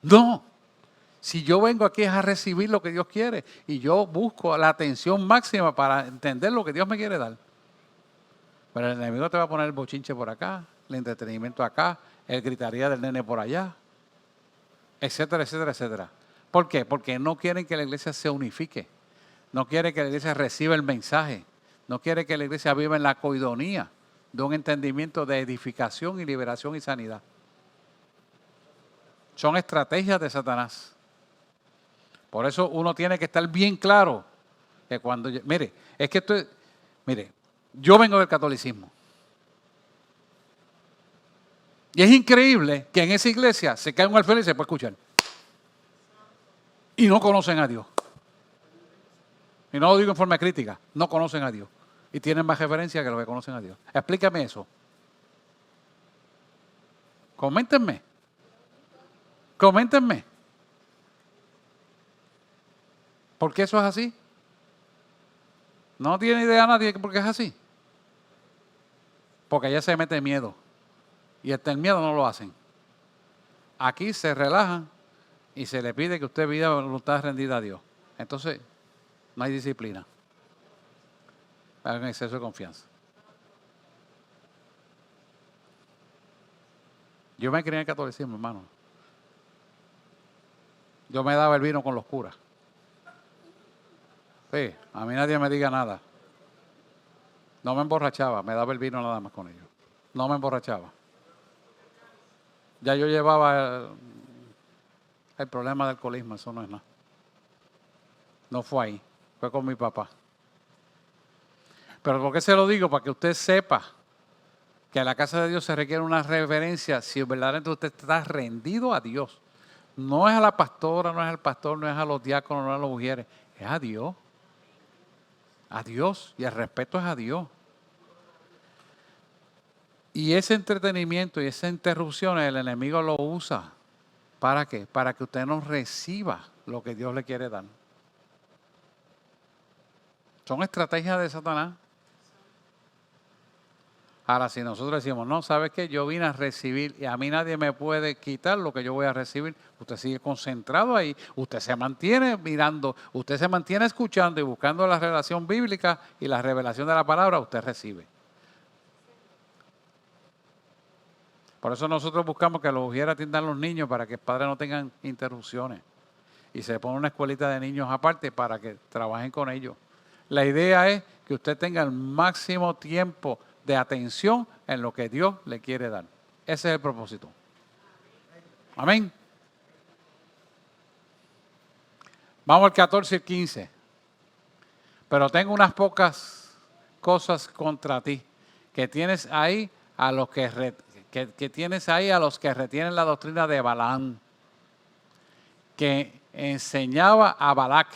Speaker 1: No. Si yo vengo aquí es a recibir lo que Dios quiere y yo busco la atención máxima para entender lo que Dios me quiere dar. Pero el enemigo te va a poner el bochinche por acá, el entretenimiento acá, el gritaría del nene por allá, etcétera, etcétera, etcétera. ¿Por qué? Porque no quieren que la iglesia se unifique. No quieren que la iglesia reciba el mensaje. No quieren que la iglesia viva en la coidonía de un entendimiento de edificación y liberación y sanidad. Son estrategias de Satanás. Por eso uno tiene que estar bien claro que cuando... Mire, es que yo vengo del catolicismo. Y es increíble que en esa iglesia se cae un alférez y se puede escuchar. Y no conocen a Dios. Y no lo digo en forma crítica, no conocen a Dios. Y tienen más referencia que los que conocen a Dios. Explícame eso. Coméntenme. Coméntenme. ¿Por qué eso es así? No tiene idea nadie por qué es así. Porque allá se mete miedo. Y hasta el miedo no lo hacen. Aquí se relajan y se le pide que usted viva voluntad rendida a Dios. Entonces, no hay disciplina. Hay un exceso de confianza. Yo me crié en el catolicismo, hermano. Yo me daba el vino con los curas. Sí, a mí nadie me diga nada. No me emborrachaba, me daba el vino nada más con ellos. No me emborrachaba. Ya yo llevaba el problema del alcoholismo, eso no es nada. No fue ahí, fue con mi papá. Pero ¿por qué se lo digo? Para que usted sepa que a la casa de Dios se requiere una reverencia si verdaderamente usted está rendido a Dios. No es a la pastora, no es al pastor, no es a los diáconos, no es a las mujeres, es a Dios. A Dios, y el respeto es a Dios. Y ese entretenimiento y esa interrupción el enemigo lo usa. ¿Para qué? Para que usted no reciba lo que Dios le quiere dar. Son estrategias de Satanás. Ahora, si nosotros decimos, no, ¿sabes qué? Yo vine a recibir y a mí nadie me puede quitar lo que yo voy a recibir. Usted sigue concentrado ahí, usted se mantiene mirando, usted se mantiene escuchando y buscando la relación bíblica y la revelación de la palabra, usted recibe. Por eso nosotros buscamos que los ujieres atiendan los niños para que los padres no tengan interrupciones. Y se pone una escuelita de niños aparte para que trabajen con ellos. La idea es que usted tenga el máximo tiempo de atención en lo que Dios le quiere dar. Ese es el propósito. Amén. Vamos al 14 y 15. Pero tengo unas pocas cosas contra ti, que tienes ahí a los que tienes ahí a los que retienen la doctrina de Balaam, que enseñaba a Balac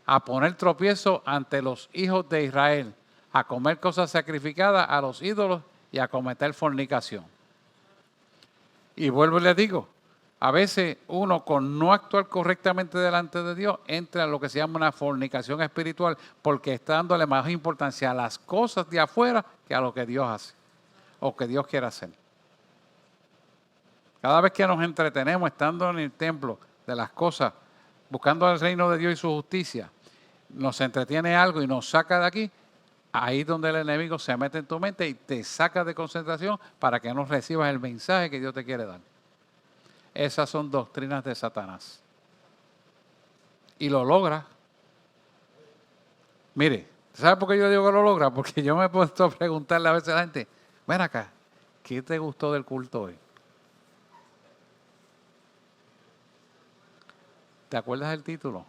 Speaker 1: a poner tropiezo ante los hijos de Israel, a comer cosas sacrificadas a los ídolos y a cometer fornicación. Y vuelvo y les digo, a veces uno con no actuar correctamente delante de Dios entra en lo que se llama una fornicación espiritual porque está dándole más importancia a las cosas de afuera que a lo que Dios hace o que Dios quiere hacer. Cada vez que nos entretenemos estando en el templo de las cosas, buscando el reino de Dios y su justicia, nos entretiene algo y nos saca de aquí, ahí es donde el enemigo se mete en tu mente y te saca de concentración para que no recibas el mensaje que Dios te quiere dar. Esas son doctrinas de Satanás. Y lo logra. Mire, ¿sabe por qué yo digo que lo logra? Porque yo me he puesto a preguntarle a veces a la gente, ven acá, ¿qué te gustó del culto hoy? ¿Te acuerdas del título?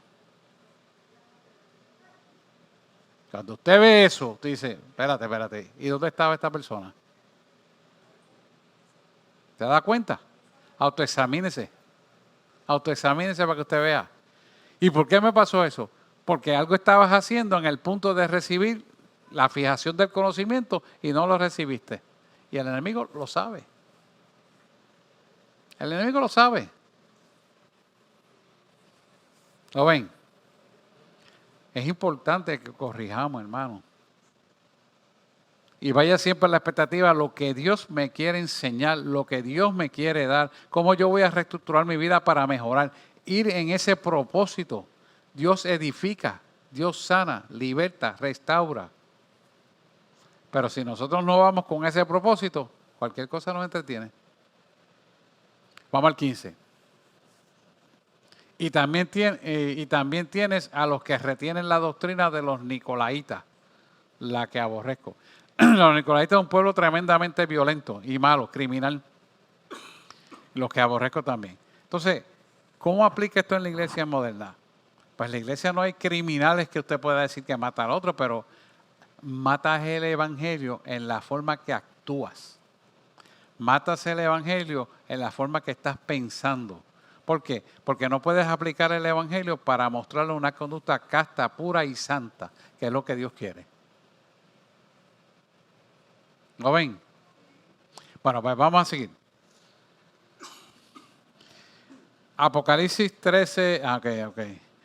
Speaker 1: Cuando usted ve eso, usted dice, espérate, ¿y dónde estaba esta persona? ¿Te da cuenta? Autoexamínese para que usted vea. ¿Y por qué me pasó eso? Porque algo estabas haciendo en el punto de recibir la fijación del conocimiento y no lo recibiste. Y el enemigo lo sabe. El enemigo lo sabe. ¿Lo ven? Es importante que corrijamos, hermano. Y vaya siempre a la expectativa, lo que Dios me quiere enseñar, lo que Dios me quiere dar, cómo yo voy a reestructurar mi vida para mejorar. Ir en ese propósito. Dios edifica, Dios sana, liberta, restaura. Pero si nosotros no vamos con ese propósito, cualquier cosa nos entretiene. Vamos al 15. Y también tienes a los que retienen la doctrina de los nicolaitas, la que aborrezco. Los nicolaitas es un pueblo tremendamente violento y malo, criminal. Los que aborrezco también. Entonces, ¿cómo aplica esto en la iglesia moderna? Pues en la iglesia no hay criminales que usted pueda decir que mata al otro, pero matas el evangelio en la forma que actúas. Matas el evangelio en la forma que estás pensando. ¿Por qué? Porque no puedes aplicar el evangelio para mostrarle una conducta casta, pura y santa, que es lo que Dios quiere. ¿Lo ven? Bueno, pues vamos a seguir. Apocalipsis 13, ok.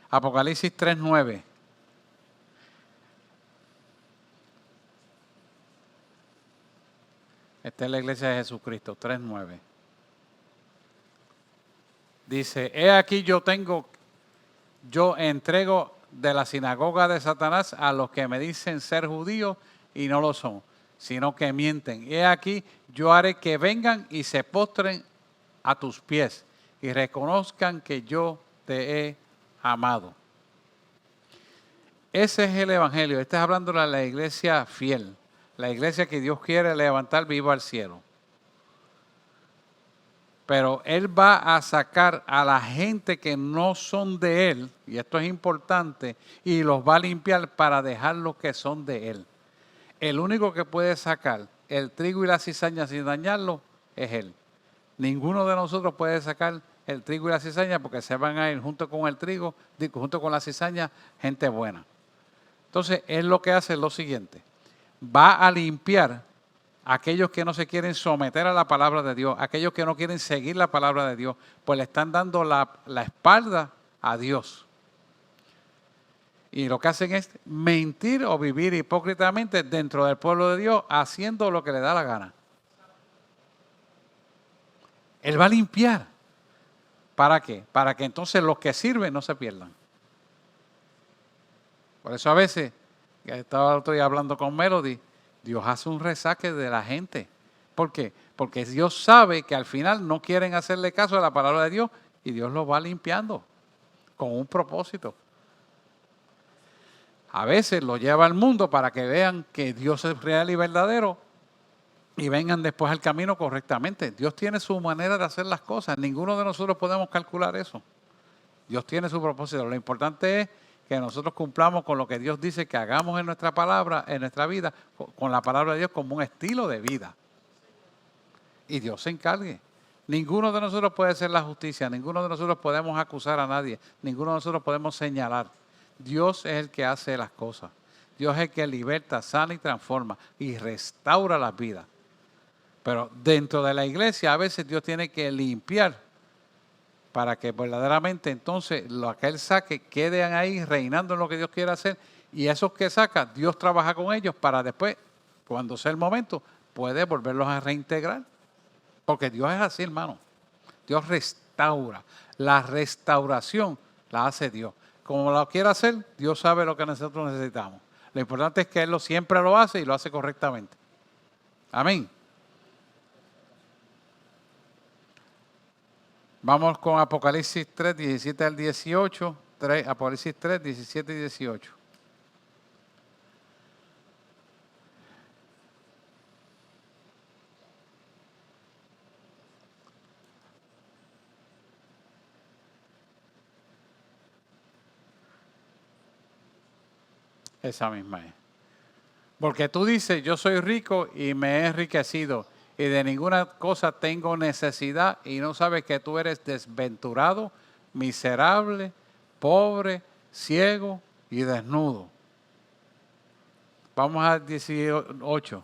Speaker 1: Apocalipsis 3:9. Esta es la iglesia de Jesucristo, 3:9. Dice, he aquí yo entrego de la sinagoga de Satanás a los que me dicen ser judíos y no lo son, sino que mienten. He aquí yo haré que vengan y se postren a tus pies y reconozcan que yo te he amado. Ese es el evangelio. Estás hablando de la iglesia fiel, la iglesia que Dios quiere levantar viva al cielo. Pero Él va a sacar a la gente que no son de Él, y esto es importante, y los va a limpiar para dejar los que son de Él. El único que puede sacar el trigo y la cizaña sin dañarlo es Él. Ninguno de nosotros puede sacar el trigo y la cizaña, porque se van a ir junto con el trigo, junto con la cizaña, gente buena. Entonces, él lo que hace es lo siguiente. Va a limpiar a aquellos que no se quieren someter a la palabra de Dios, aquellos que no quieren seguir la palabra de Dios, pues le están dando la espalda a Dios. Y lo que hacen es mentir o vivir hipócritamente dentro del pueblo de Dios, haciendo lo que le da la gana. Él va a limpiar. ¿Para qué? Para que entonces los que sirven no se pierdan. Por eso a veces, que estaba el otro día hablando con Melody, Dios hace un resaque de la gente. ¿Por qué? Porque Dios sabe que al final no quieren hacerle caso a la palabra de Dios y Dios los va limpiando con un propósito. A veces lo lleva al mundo para que vean que Dios es real y verdadero y vengan después al camino correctamente. Dios tiene su manera de hacer las cosas. Ninguno de nosotros podemos calcular eso. Dios tiene su propósito. Lo importante es que nosotros cumplamos con lo que Dios dice que hagamos en nuestra palabra, en nuestra vida, con la palabra de Dios como un estilo de vida. Y Dios se encargue. Ninguno de nosotros puede hacer la justicia, ninguno de nosotros podemos acusar a nadie, ninguno de nosotros podemos señalar. Dios es el que hace las cosas. Dios es el que liberta, sana y transforma y restaura las vidas. Pero dentro de la iglesia a veces Dios tiene que limpiar para que verdaderamente entonces lo que Él saque queden ahí reinando en lo que Dios quiere hacer. Y esos que saca, Dios trabaja con ellos para después, cuando sea el momento, puede volverlos a reintegrar. Porque Dios es así, hermano. Dios restaura. La restauración la hace Dios. Como lo quiera hacer, Dios sabe lo que nosotros necesitamos. Lo importante es que Él siempre lo hace y lo hace correctamente. Amén. Vamos con Apocalipsis 3, 17 al 18. Apocalipsis 3, 17 y 18. Esa misma es. Porque tú dices, yo soy rico y me he enriquecido y de ninguna cosa tengo necesidad y no sabes que tú eres desventurado, miserable, pobre, ciego y desnudo. Vamos al 18.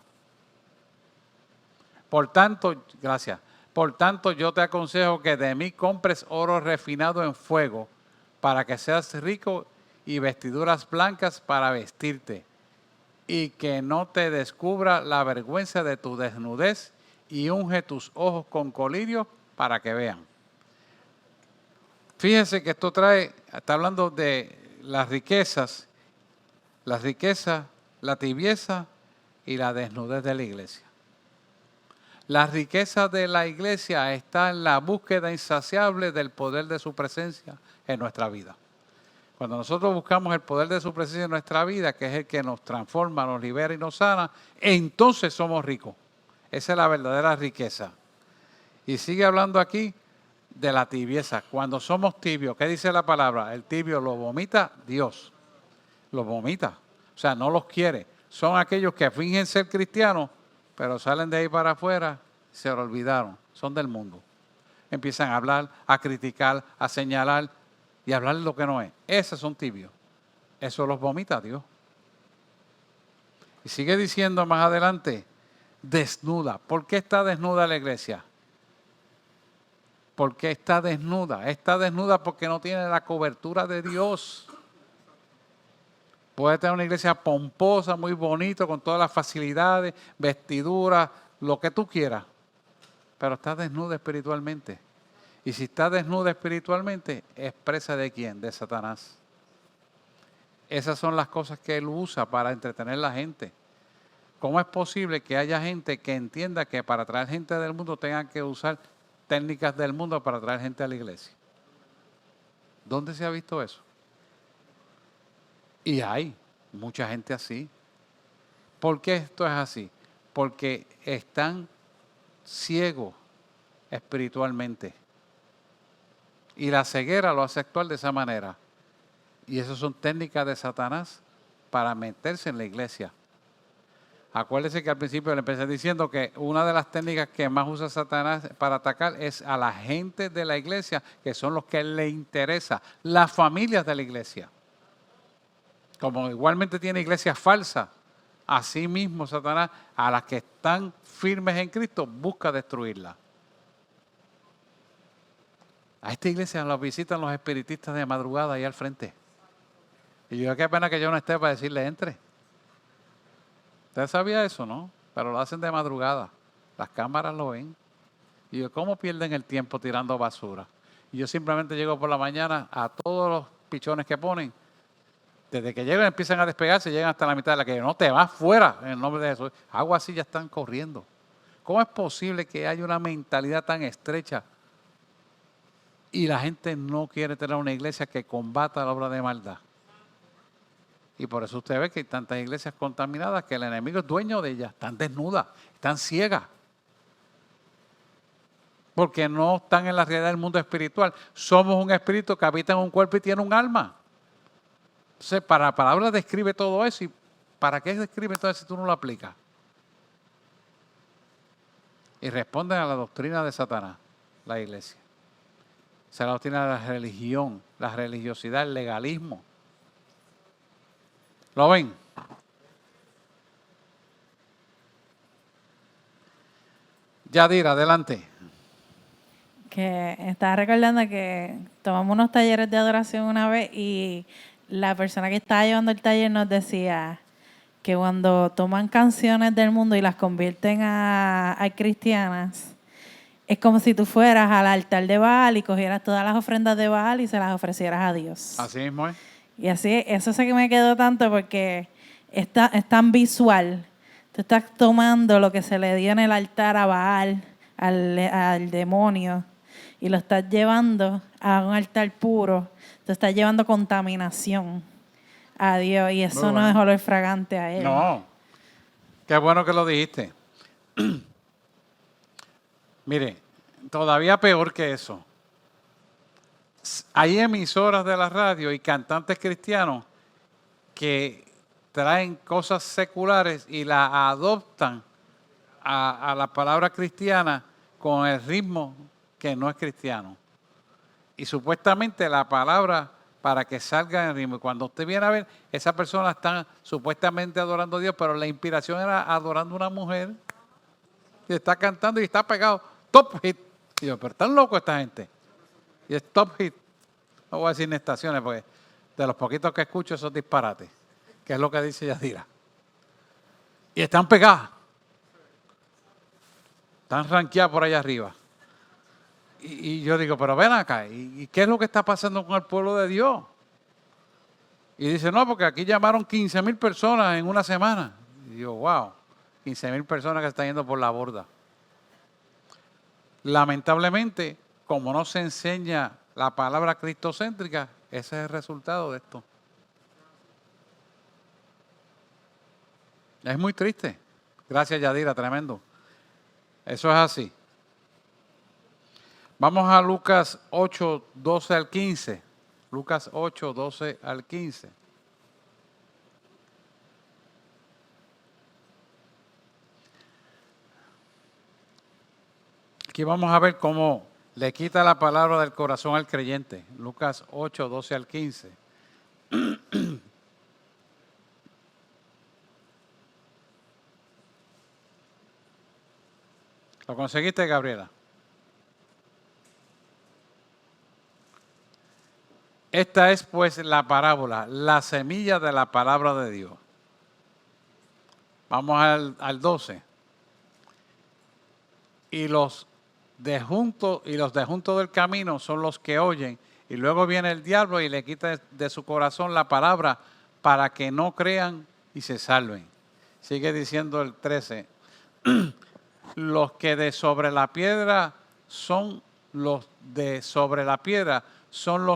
Speaker 1: Por tanto, gracias. Por tanto, yo te aconsejo que de mí compres oro refinado en fuego para que seas rico y vestiduras blancas para vestirte y que no te descubra la vergüenza de tu desnudez y unge tus ojos con colirio para que vean. Fíjense que esto está hablando de las riquezas, la tibieza y la desnudez de la iglesia. La riqueza de la iglesia está en la búsqueda insaciable del poder de su presencia en nuestra vida. Cuando nosotros buscamos el poder de su presencia en nuestra vida, que es el que nos transforma, nos libera y nos sana, entonces somos ricos. Esa es la verdadera riqueza. Y sigue hablando aquí de la tibieza. Cuando somos tibios, ¿qué dice la palabra? El tibio lo vomita Dios. Lo vomita. O sea, no los quiere. Son aquellos que fingen ser cristianos, pero salen de ahí para afuera y se lo olvidaron. Son del mundo. Empiezan a hablar, a criticar, a señalar y a hablar de lo que no es. Esos son tibios. Eso los vomita Dios. Y sigue diciendo más adelante, desnuda. ¿Por qué está desnuda la iglesia? ¿Por qué está desnuda? Está desnuda porque no tiene la cobertura de Dios. Puede tener una iglesia pomposa, muy bonito, con todas las facilidades, vestiduras, lo que tú quieras. Pero está desnuda espiritualmente. Y si está desnuda espiritualmente, ¿es presa de quién? De Satanás. Esas son las cosas que él usa para entretener a la gente. ¿Cómo es posible que haya gente que entienda que para traer gente del mundo tengan que usar técnicas del mundo para traer gente a la iglesia? ¿Dónde se ha visto eso? Y hay mucha gente así. ¿Por qué esto es así? Porque están ciegos espiritualmente. Y la ceguera lo hace actuar de esa manera. Y eso son técnicas de Satanás para meterse en la iglesia. Acuérdese que al principio le empecé diciendo que una de las técnicas que más usa Satanás para atacar es a la gente de la iglesia, que son los que le interesa, las familias de la iglesia. Como igualmente tiene iglesias falsas, así mismo Satanás, a las que están firmes en Cristo, busca destruirlas. A esta iglesia la visitan los espiritistas de madrugada ahí al frente. Y yo, qué pena que yo no esté para decirle, entre. Usted sabía eso, ¿no? Pero lo hacen de madrugada. Las cámaras lo ven. Y yo, ¿cómo pierden el tiempo tirando basura? Y yo simplemente llego por la mañana a todos los pichones que ponen. Desde que llegan empiezan a despegarse, llegan hasta la mitad de la calle. No te vas fuera en el nombre de Jesús. Algo así ya están corriendo. ¿Cómo es posible que haya una mentalidad tan estrecha y la gente no quiere tener una iglesia que combata la obra de maldad? Y por eso usted ve que hay tantas iglesias contaminadas que el enemigo es dueño de ellas. Están desnudas, están ciegas. Porque no están en la realidad del mundo espiritual. Somos un espíritu que habita en un cuerpo y tiene un alma. Entonces, para la palabra describe todo eso. ¿Y para qué describe todo eso si tú no lo aplicas? Y responden a la doctrina de Satanás, la iglesia. Esa es la doctrina de la religión, la religiosidad, el legalismo. ¿Lo ven? Yadira, adelante.
Speaker 7: Que estaba recordando que tomamos unos talleres de adoración una vez y la persona que estaba llevando el taller nos decía que cuando toman canciones del mundo y las convierten a cristianas, es como si tú fueras al altar de Baal y cogieras todas las ofrendas de Baal y se las ofrecieras a Dios.
Speaker 1: Así mismo es.
Speaker 7: Y así, eso sé que me quedó tanto porque es tan visual. Tú estás tomando lo que se le dio en el altar a Baal, al demonio, y lo estás llevando a un altar puro. Tú estás llevando contaminación a Dios y eso no es olor fragante a Él.
Speaker 1: No. Qué bueno que lo dijiste. Mire, todavía peor que eso. Hay emisoras de la radio y cantantes cristianos que traen cosas seculares y las adoptan a la palabra cristiana con el ritmo que no es cristiano. Y supuestamente la palabra para que salga en el ritmo. Y cuando usted viene a ver, esa persona está supuestamente adorando a Dios, pero la inspiración era adorando a una mujer que está cantando y está pegado. Top hit. Y yo, pero están locos esta gente. Y es top hit. No voy a decir en estaciones porque de los poquitos que escucho esos disparates, que es lo que dice Yadira. Y están pegadas. Están ranqueadas por allá arriba. Y yo digo, pero ven acá, ¿y qué es lo que está pasando con el pueblo de Dios? Y dice, no, porque aquí llamaron 15,000 personas en una semana. Y yo, wow, 15,000 personas que están yendo por la borda. Lamentablemente, como no se enseña la palabra cristocéntrica, ese es el resultado de esto. Es muy triste. Gracias, Yadira, tremendo. Eso es así. Vamos a Lucas 8, 12 al 15. Lucas 8, 12 al 15. Aquí vamos a ver cómo le quita la palabra del corazón al creyente. Lucas 8, 12 al 15. ¿Lo conseguiste, Gabriela? Esta es pues la parábola, la semilla de la palabra de Dios. Vamos al 12. Y los de junto del camino son los que oyen, y luego viene el diablo y le quita de su corazón la palabra para que no crean y se salven. Sigue diciendo el 13. Los que de sobre la piedra son los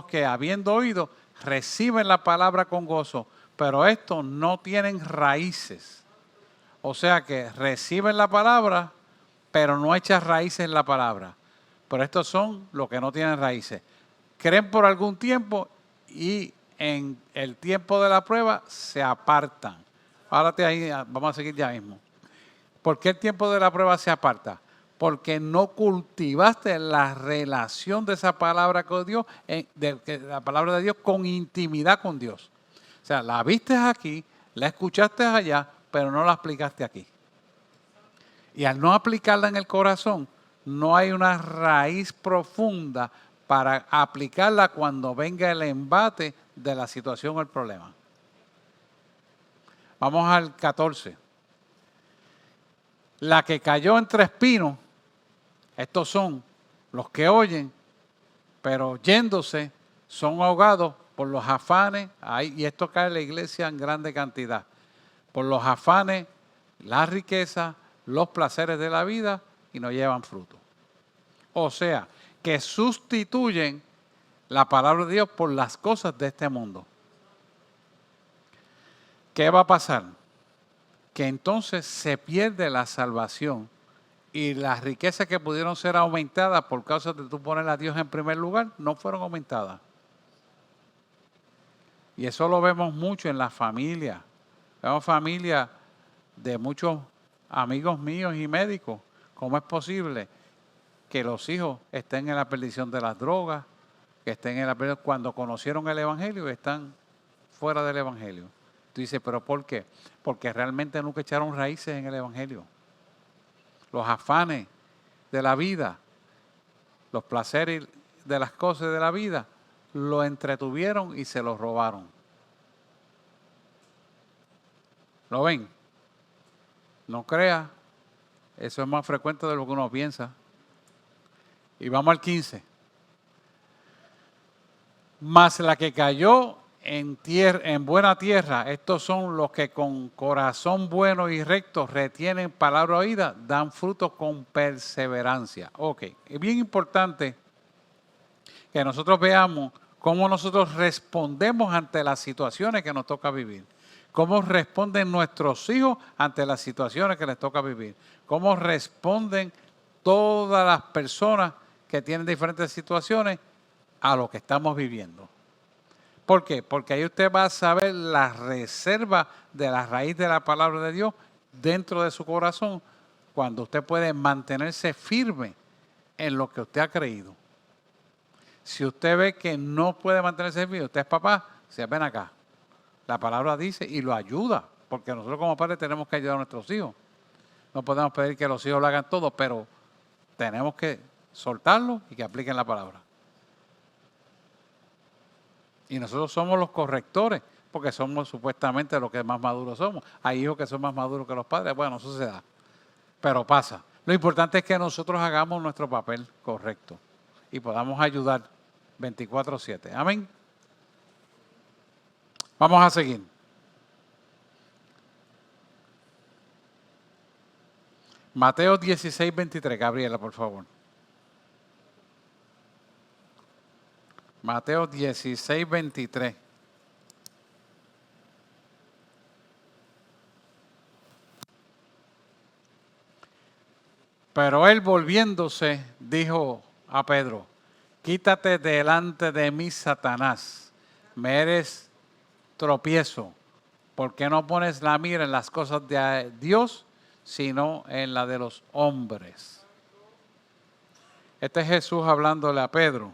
Speaker 1: que, habiendo oído, reciben la palabra con gozo, pero estos no tienen raíces. O sea que reciben la palabra, pero no echan raíces en la palabra. Pero estos son los que no tienen raíces. Creen por algún tiempo y en el tiempo de la prueba se apartan. Párate ahí, vamos a seguir ya mismo. ¿Por qué el tiempo de la prueba se aparta? Porque no cultivaste la relación de esa palabra con Dios, la palabra de Dios con intimidad con Dios. O sea, la viste aquí, la escuchaste allá, pero no la aplicaste aquí. Y al no aplicarla en el corazón, no hay una raíz profunda para aplicarla cuando venga el embate de la situación o el problema. Vamos al 14. La que cayó entre espinos, estos son los que oyen, pero yéndose son ahogados por los afanes, y esto cae en la iglesia en grande cantidad, por los afanes, la riqueza, los placeres de la vida y no llevan fruto. O sea, que sustituyen la palabra de Dios por las cosas de este mundo. ¿Qué va a pasar? Que entonces se pierde la salvación y las riquezas que pudieron ser aumentadas por causa de tú poner a Dios en primer lugar, no fueron aumentadas. Y eso lo vemos mucho en la familia. Vemos familias de muchos amigos míos y médicos. ¿Cómo es posible que los hijos estén en la perdición de las drogas, que estén en la perdición cuando conocieron el Evangelio y están fuera del Evangelio? Tú dices, ¿pero por qué? Porque realmente nunca echaron raíces en el Evangelio. Los afanes de la vida, los placeres de las cosas de la vida, lo entretuvieron y se los robaron. ¿Lo ven? No crea, eso es más frecuente de lo que uno piensa. Y vamos al 15. Mas la que cayó en buena tierra, estos son los que con corazón bueno y recto retienen palabra oída, dan fruto con perseverancia. Ok, es bien importante que nosotros veamos cómo nosotros respondemos ante las situaciones que nos toca vivir. Cómo responden nuestros hijos ante las situaciones que les toca vivir. Cómo responden todas las personas que tienen diferentes situaciones a lo que estamos viviendo. ¿Por qué? Porque ahí usted va a saber la reserva de la raíz de la palabra de Dios dentro de su corazón, cuando usted puede mantenerse firme en lo que usted ha creído. Si usted ve que no puede mantenerse firme, usted es papá, se ven acá. La palabra dice y lo ayuda, porque nosotros como padres tenemos que ayudar a nuestros hijos. No podemos pedir que los hijos lo hagan todo, pero tenemos que soltarlo y que apliquen la palabra. Y nosotros somos los correctores, porque somos supuestamente los que más maduros somos. Hay hijos que son más maduros que los padres, bueno, eso se da, pero pasa. Lo importante es que nosotros hagamos nuestro papel correcto y podamos ayudar 24/7. Amén. Vamos a seguir. Mateo 16:23, Gabriela, por favor. Mateo 16:23. Pero él volviéndose dijo a Pedro, quítate delante de mí, Satanás, me eres tropiezo, ¿por qué no pones la mira en las cosas de Dios, sino en la de los hombres? Este es Jesús hablándole a Pedro.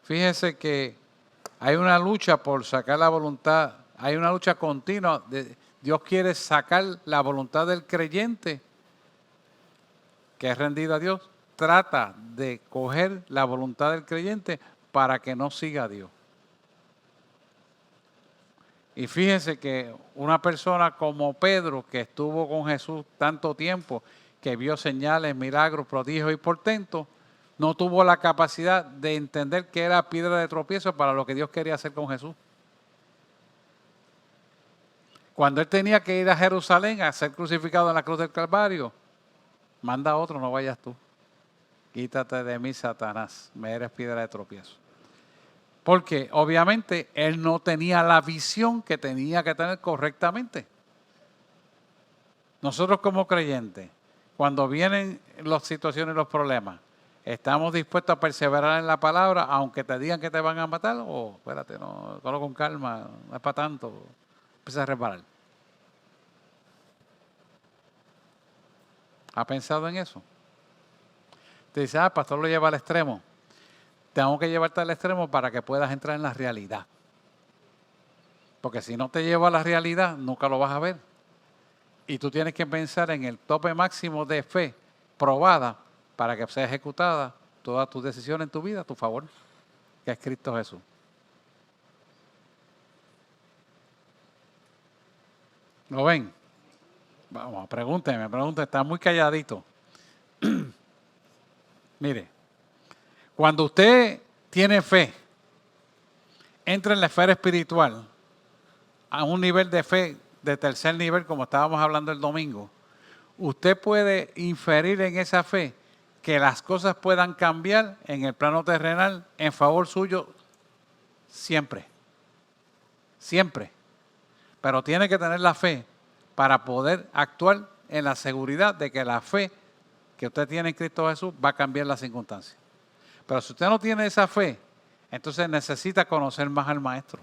Speaker 1: Fíjese que hay una lucha por sacar la voluntad, hay una lucha continua. Dios quiere sacar la voluntad del creyente que es rendido a Dios. Trata de coger la voluntad del creyente para que no siga a Dios. Y fíjese que una persona como Pedro, que estuvo con Jesús tanto tiempo, que vio señales, milagros, prodigios y portentos, no tuvo la capacidad de entender que era piedra de tropiezo para lo que Dios quería hacer con Jesús. Cuando él tenía que ir a Jerusalén a ser crucificado en la cruz del Calvario, manda a otro, no vayas tú. Quítate de mí, Satanás, me eres piedra de tropiezo. Porque obviamente él no tenía la visión que tenía que tener correctamente. Nosotros como creyentes, cuando vienen las situaciones y los problemas, ¿estamos dispuestos a perseverar en la palabra aunque te digan que te van a matar? O espérate, no, todo con calma, no es para tanto. empieza a reparar. ¿Ha pensado en eso? Te dice, el pastor lo lleva al extremo. Tengo que llevarte al extremo para que puedas entrar en la realidad. Porque si no te llevo a la realidad, nunca lo vas a ver. Y tú tienes que pensar en el tope máximo de fe probada para que sea ejecutada todas tus decisiones en tu vida a tu favor, que es Cristo Jesús. ¿Lo ven? Vamos, pregúntenme, está muy calladito. Mire, cuando usted tiene fe, entra en la esfera espiritual a un nivel de fe de tercer nivel, como estábamos hablando el domingo, usted puede inferir en esa fe que las cosas puedan cambiar en el plano terrenal en favor suyo siempre. Siempre. Pero tiene que tener la fe para poder actuar en la seguridad de que la fe que usted tiene en Cristo Jesús va a cambiar las circunstancias. Pero si usted no tiene esa fe, entonces necesita conocer más al Maestro.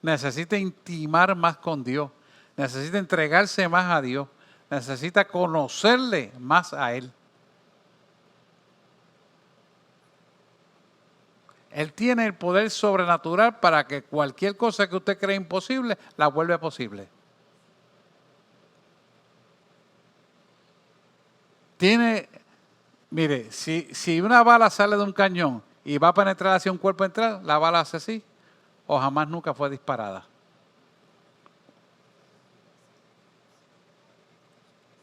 Speaker 1: Necesita intimar más con Dios. Necesita entregarse más a Dios. Necesita conocerle más a Él. Él tiene el poder sobrenatural para que cualquier cosa que usted cree imposible, la vuelve posible. Mire, si una bala sale de un cañón y va a penetrar hacia un cuerpo entrar, la bala hace así, o jamás nunca fue disparada.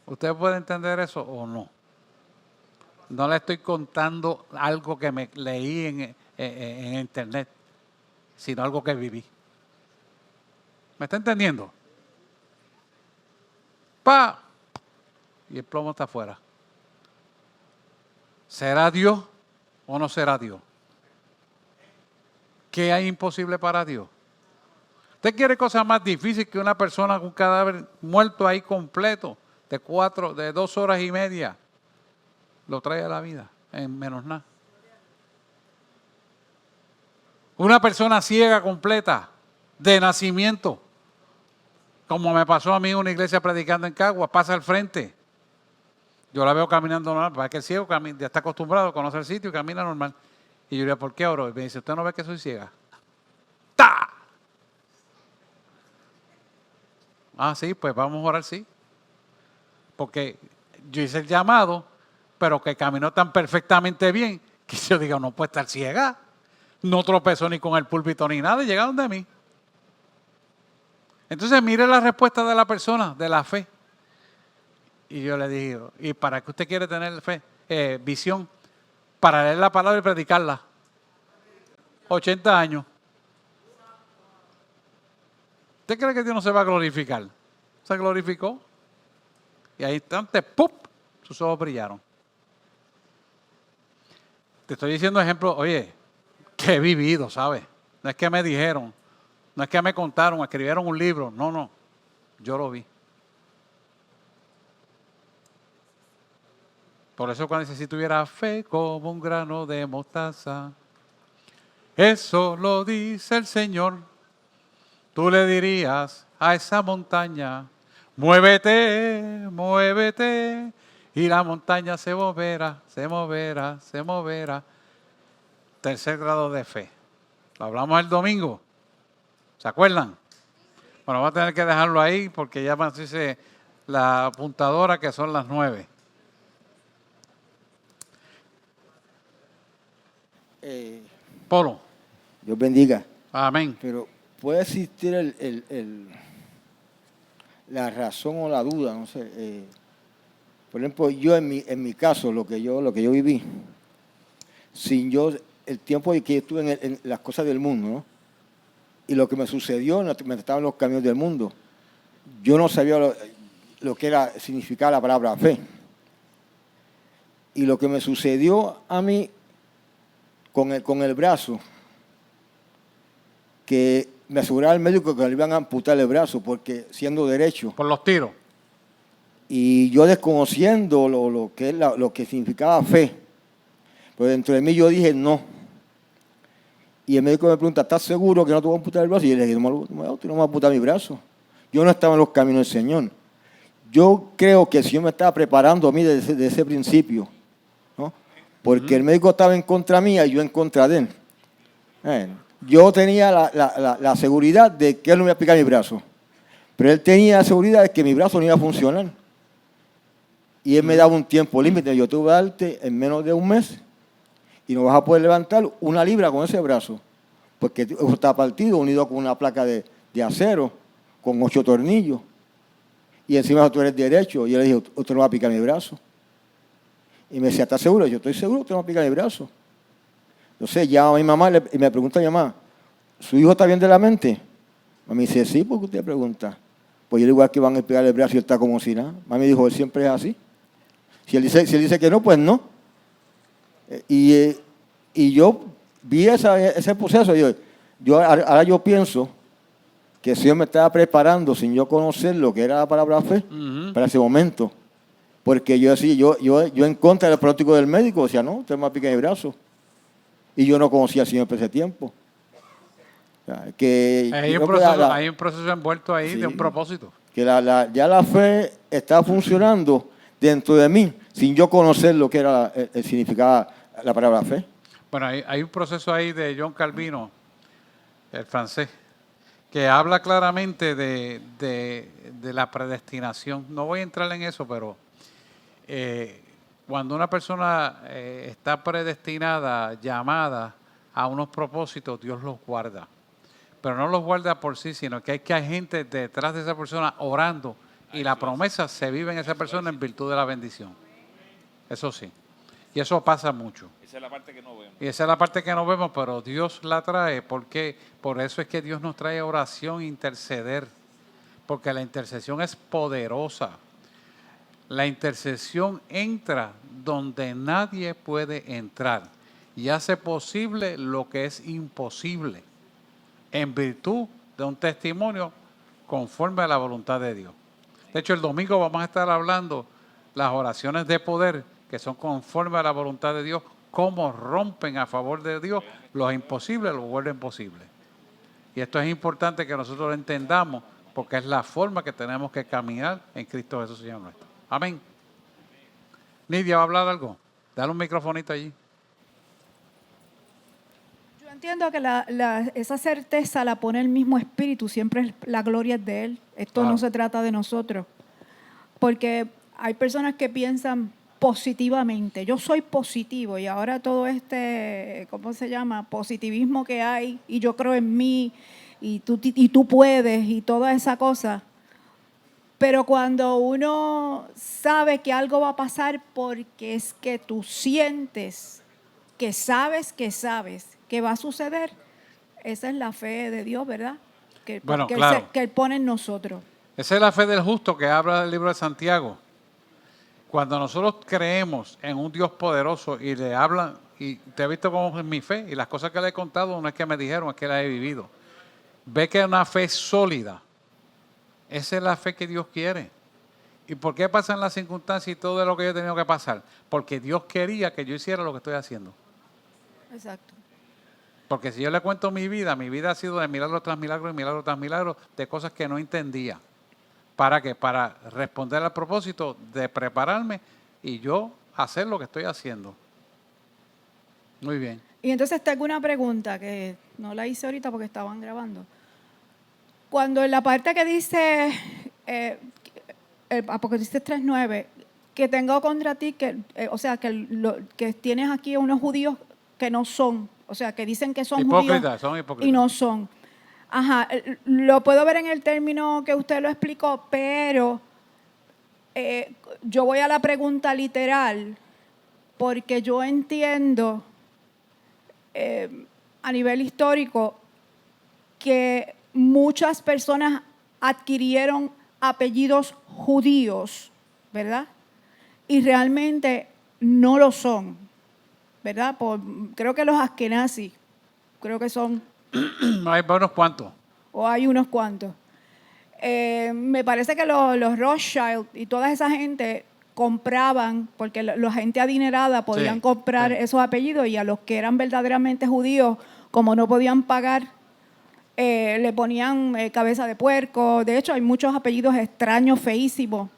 Speaker 1: ¿Usted puede entender eso o no? No le estoy contando algo que me leí en internet, sino algo que viví. ¿Me está entendiendo? ¡Pa! Y el plomo está afuera. ¿Será Dios o no será Dios? ¿Qué hay imposible para Dios? ¿Usted quiere cosas más difíciles que una persona con un cadáver muerto ahí completo de 2 horas y media? Lo trae a la vida en menos nada. Una persona ciega completa de nacimiento, como me pasó a mí en una iglesia predicando en Cagua, pasa al frente. Yo la veo caminando normal, para que el ciego ya está acostumbrado a conocer el sitio y camina normal. Y yo le digo, ¿por qué oro? Y me dice, ¿usted no ve que soy ciega? ¡Ta! Ah, sí, pues vamos a orar, sí. Porque yo hice el llamado, pero que caminó tan perfectamente bien que yo digo, no puede estar ciega. No tropezó ni con el púlpito ni nada y llegaron de mí. Entonces mire la respuesta de la persona, de la fe. Y yo le dije, ¿y para qué usted quiere tener fe, visión? Para leer la palabra y predicarla. 80 años. ¿Usted cree que Dios no se va a glorificar? Se glorificó. Y ahí instante, ¡pum!, sus ojos brillaron. Te estoy diciendo ejemplo, oye, que he vivido, ¿sabes? No es que me dijeron, no es que me contaron, escribieron un libro. No, yo lo vi. Por eso cuando dice, si tuviera fe como un grano de mostaza, eso lo dice el Señor. Tú le dirías a esa montaña, muévete, muévete, y la montaña se moverá, se moverá, se moverá. 3er grado de fe. Lo hablamos el domingo. ¿Se acuerdan? Bueno, voy a tener que dejarlo ahí porque ya me dice la apuntadora que son las 9. Polo.
Speaker 8: Dios bendiga.
Speaker 1: Amén.
Speaker 8: Pero puede existir la razón o la duda, no sé. Por ejemplo, yo en mi caso, lo que yo viví, sin yo, el tiempo que yo estuve en las cosas del mundo, ¿no? Y lo que me sucedió mientras estaba en los caminos del mundo, yo no sabía lo que significaba la palabra fe. Y lo que me sucedió a mí con el brazo, que me aseguraba el médico que le iban a amputar el brazo porque siendo derecho.
Speaker 1: Por los tiros.
Speaker 8: Y yo desconociendo lo que significaba fe, pues dentro de mí yo dije no. Y el médico me pregunta, ¿estás seguro que no te voy a amputar el brazo? Y yo le dije, no me voy a amputar mi brazo. Yo no estaba en los caminos del Señor. Yo creo que el Señor me estaba preparando a mí desde ese principio, ¿no? Porque el médico estaba en contra mía y yo en contra de él. Yo tenía la seguridad de que él no me iba a picar mi brazo, pero él tenía la seguridad de que mi brazo no iba a funcionar. Y él me daba un tiempo límite. Yo tuve darte en menos de un mes y no vas a poder levantar 1 libra con ese brazo, porque está partido, unido con una placa de acero, con 8 tornillos. Y encima tú eres derecho. Y yo le dije, usted no va a picar mi brazo. Y me decía, ¿estás seguro? Yo estoy seguro, usted no va a picar mi brazo. Entonces llama a mi mamá y me pregunta a mi mamá, ¿su hijo está bien de la mente? Mami dice, sí, porque usted pregunta. Pues yo le digo, igual que van a pegar el brazo y él está como si nada. Mami dijo, él siempre es así. Si él dice que no, pues no. Y yo vi ese proceso. Ahora yo pienso que el Señor me estaba preparando sin yo conocer lo que era la palabra fe para ese momento. Porque yo decía, yo en contra del pronóstico del médico, decía, no, usted me va a picar el brazo. Y yo no conocía al Señor por ese tiempo. O sea,
Speaker 1: Hay un proceso envuelto ahí,
Speaker 8: sí,
Speaker 1: de un propósito.
Speaker 8: Que ya la fe está funcionando dentro de mí, sin yo conocer lo que era el significado de la palabra fe.
Speaker 1: Bueno, hay un proceso ahí de John Calvino, el francés, que habla claramente de la predestinación. No voy a entrar en eso, pero cuando una persona está predestinada, llamada a unos propósitos, Dios los guarda. Pero no los guarda por sí, sino que hay gente detrás de esa persona orando y la promesa se vive en esa persona en virtud de la bendición. Eso sí. Y eso pasa mucho.
Speaker 5: Esa es la parte que no vemos.
Speaker 1: Y esa es la parte que no vemos, pero Dios la trae, porque por eso es que Dios nos trae oración, interceder, porque la intercesión es poderosa. La intercesión entra donde nadie puede entrar y hace posible lo que es imposible, en virtud de un testimonio conforme a la voluntad de Dios. De hecho, el domingo vamos a estar hablando las oraciones de poder que son conforme a la voluntad de Dios, cómo rompen a favor de Dios los imposibles, los vuelven posibles. Y esto es importante que nosotros lo entendamos, porque es la forma que tenemos que caminar en Cristo Jesús, Señor nuestro. Amén. Nidia, ¿va a hablar algo? Dale un microfonito allí.
Speaker 2: Yo entiendo que esa certeza la pone el mismo Espíritu, siempre la gloria es de Él. Esto no se trata de nosotros. Porque hay personas que piensan positivamente. Yo soy positivo y ahora todo ¿cómo se llama? Positivismo que hay y yo creo en mí y tú puedes y toda esa cosa. Pero cuando uno sabe que algo va a pasar porque es que tú sientes que sabes que va a suceder, esa es la fe de Dios, ¿verdad? Que Él pone en nosotros.
Speaker 1: Esa es la fe del justo que habla del libro de Santiago. Cuando nosotros creemos en un Dios poderoso y le hablan, y te he visto cómo es mi fe, y las cosas que le he contado no es que me dijeron, es que las he vivido. Ve que es una fe sólida. Esa es la fe que Dios quiere. ¿Y por qué pasan las circunstancias y todo lo que yo he tenido que pasar? Porque Dios quería que yo hiciera lo que estoy haciendo.
Speaker 2: Exacto.
Speaker 1: Porque si yo le cuento mi vida ha sido de milagro tras milagro y milagro tras milagro, de cosas que no entendía. ¿Para qué? Para responder al propósito de prepararme y yo hacer lo que estoy haciendo. Muy bien.
Speaker 2: Y entonces tengo una pregunta que no la hice ahorita porque estaban grabando. Cuando en la parte que dice Apocalipsis 3:9, que tengo contra ti, que tienes aquí a unos judíos que no son, o sea, que dicen que son judíos
Speaker 1: son hipócritas.
Speaker 2: y no son. Ajá, lo puedo ver en el término que usted lo explicó, pero yo voy a la pregunta literal, porque yo entiendo a nivel histórico que muchas personas adquirieron apellidos judíos, ¿verdad? Y realmente no lo son, ¿verdad? Creo que los askenazis, creo que son...
Speaker 1: Hay unos cuantos.
Speaker 2: O hay unos cuantos. Me parece que los Rothschild y toda esa gente compraban, porque la gente adinerada podían comprar esos apellidos, y a los que eran verdaderamente judíos, como no podían pagar le ponían cabeza de puerco. De hecho, hay muchos apellidos extraños, feísimos,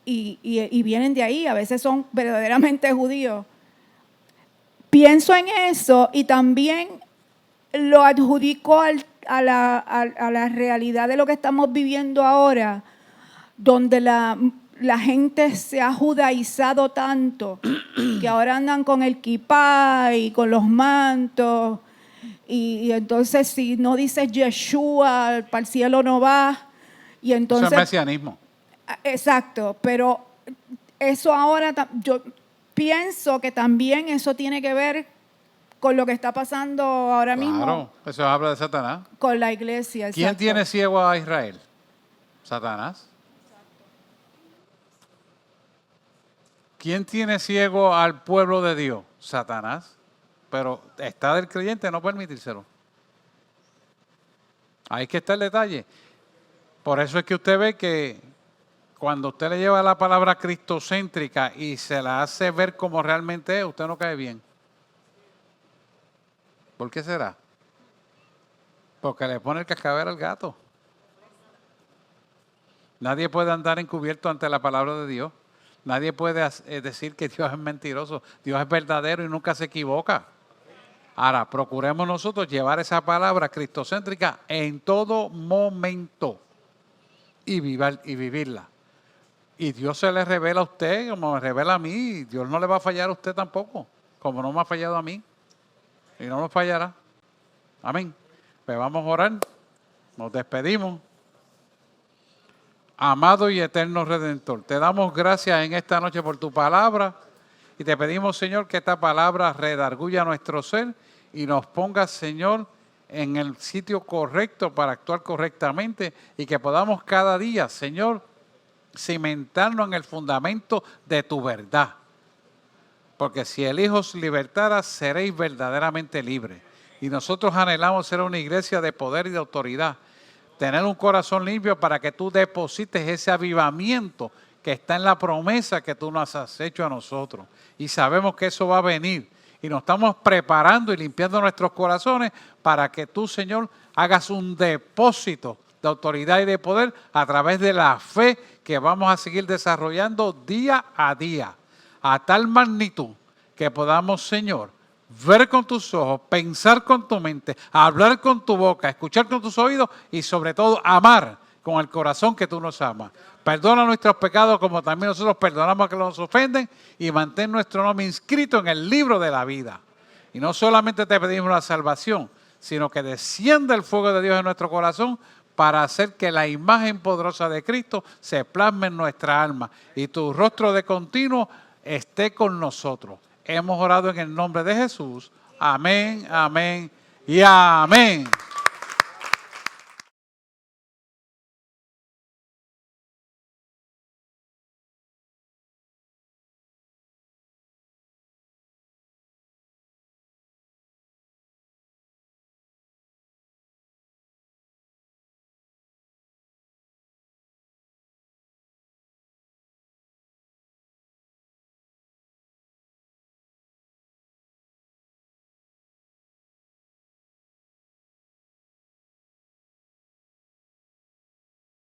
Speaker 2: y vienen de ahí. A veces son verdaderamente judíos. Pienso en eso y también lo adjudico a la realidad de lo que estamos viviendo ahora, donde la gente se ha judaizado tanto que ahora andan con el kipá y con los mantos, y entonces si no dices Yeshua, para el cielo no vas. Y entonces,
Speaker 1: eso es mesianismo.
Speaker 2: Exacto, pero eso ahora, yo pienso que también eso tiene que ver con lo que está pasando ahora mismo
Speaker 1: Claro, eso habla de Satanás.
Speaker 2: con la iglesia.
Speaker 1: ¿Quién
Speaker 2: exacto.
Speaker 1: tiene ciego a Israel? Satanás. ¿Quién tiene ciego al pueblo de Dios? Satanás. Pero está del creyente no permitírselo. Ahí que está el detalle. Por eso es que usted ve que cuando usted le lleva la palabra cristocéntrica y se la hace ver como realmente es, usted no cae bien. ¿Por qué será? Porque le pone el cascabel al gato. Nadie puede andar encubierto ante la palabra de Dios. Nadie puede decir que Dios es mentiroso. Dios es verdadero y nunca se equivoca. Ahora, procuremos nosotros llevar esa palabra cristocéntrica en todo momento y vivirla. Y Dios se le revela a usted como me revela a mí. Dios no le va a fallar a usted tampoco, como no me ha fallado a mí. Y no nos fallará. Amén. Pues vamos a orar. Nos despedimos. Amado y eterno Redentor, te damos gracias en esta noche por tu palabra y te pedimos, Señor, que esta palabra redarguya nuestro ser y nos ponga, Señor, en el sitio correcto para actuar correctamente y que podamos cada día, Señor, cimentarnos en el fundamento de tu verdad. Porque si el Hijo os libertara, seréis verdaderamente libres. Y nosotros anhelamos ser una iglesia de poder y de autoridad. Tener un corazón limpio para que tú deposites ese avivamiento que está en la promesa que tú nos has hecho a nosotros. Y sabemos que eso va a venir. Y nos estamos preparando y limpiando nuestros corazones para que tú, Señor, hagas un depósito de autoridad y de poder a través de la fe que vamos a seguir desarrollando día a día. A tal magnitud que podamos, Señor, ver con tus ojos, pensar con tu mente, hablar con tu boca, escuchar con tus oídos y sobre todo amar con el corazón que tú nos amas. Perdona nuestros pecados como también nosotros perdonamos a que nos ofenden y mantén nuestro nombre inscrito en el libro de la vida. Y no solamente te pedimos la salvación, sino que descienda el fuego de Dios en nuestro corazón para hacer que la imagen poderosa de Cristo se plasme en nuestra alma y tu rostro de continuo esté con nosotros. Hemos orado en el nombre de Jesús. Amén, amén y amén.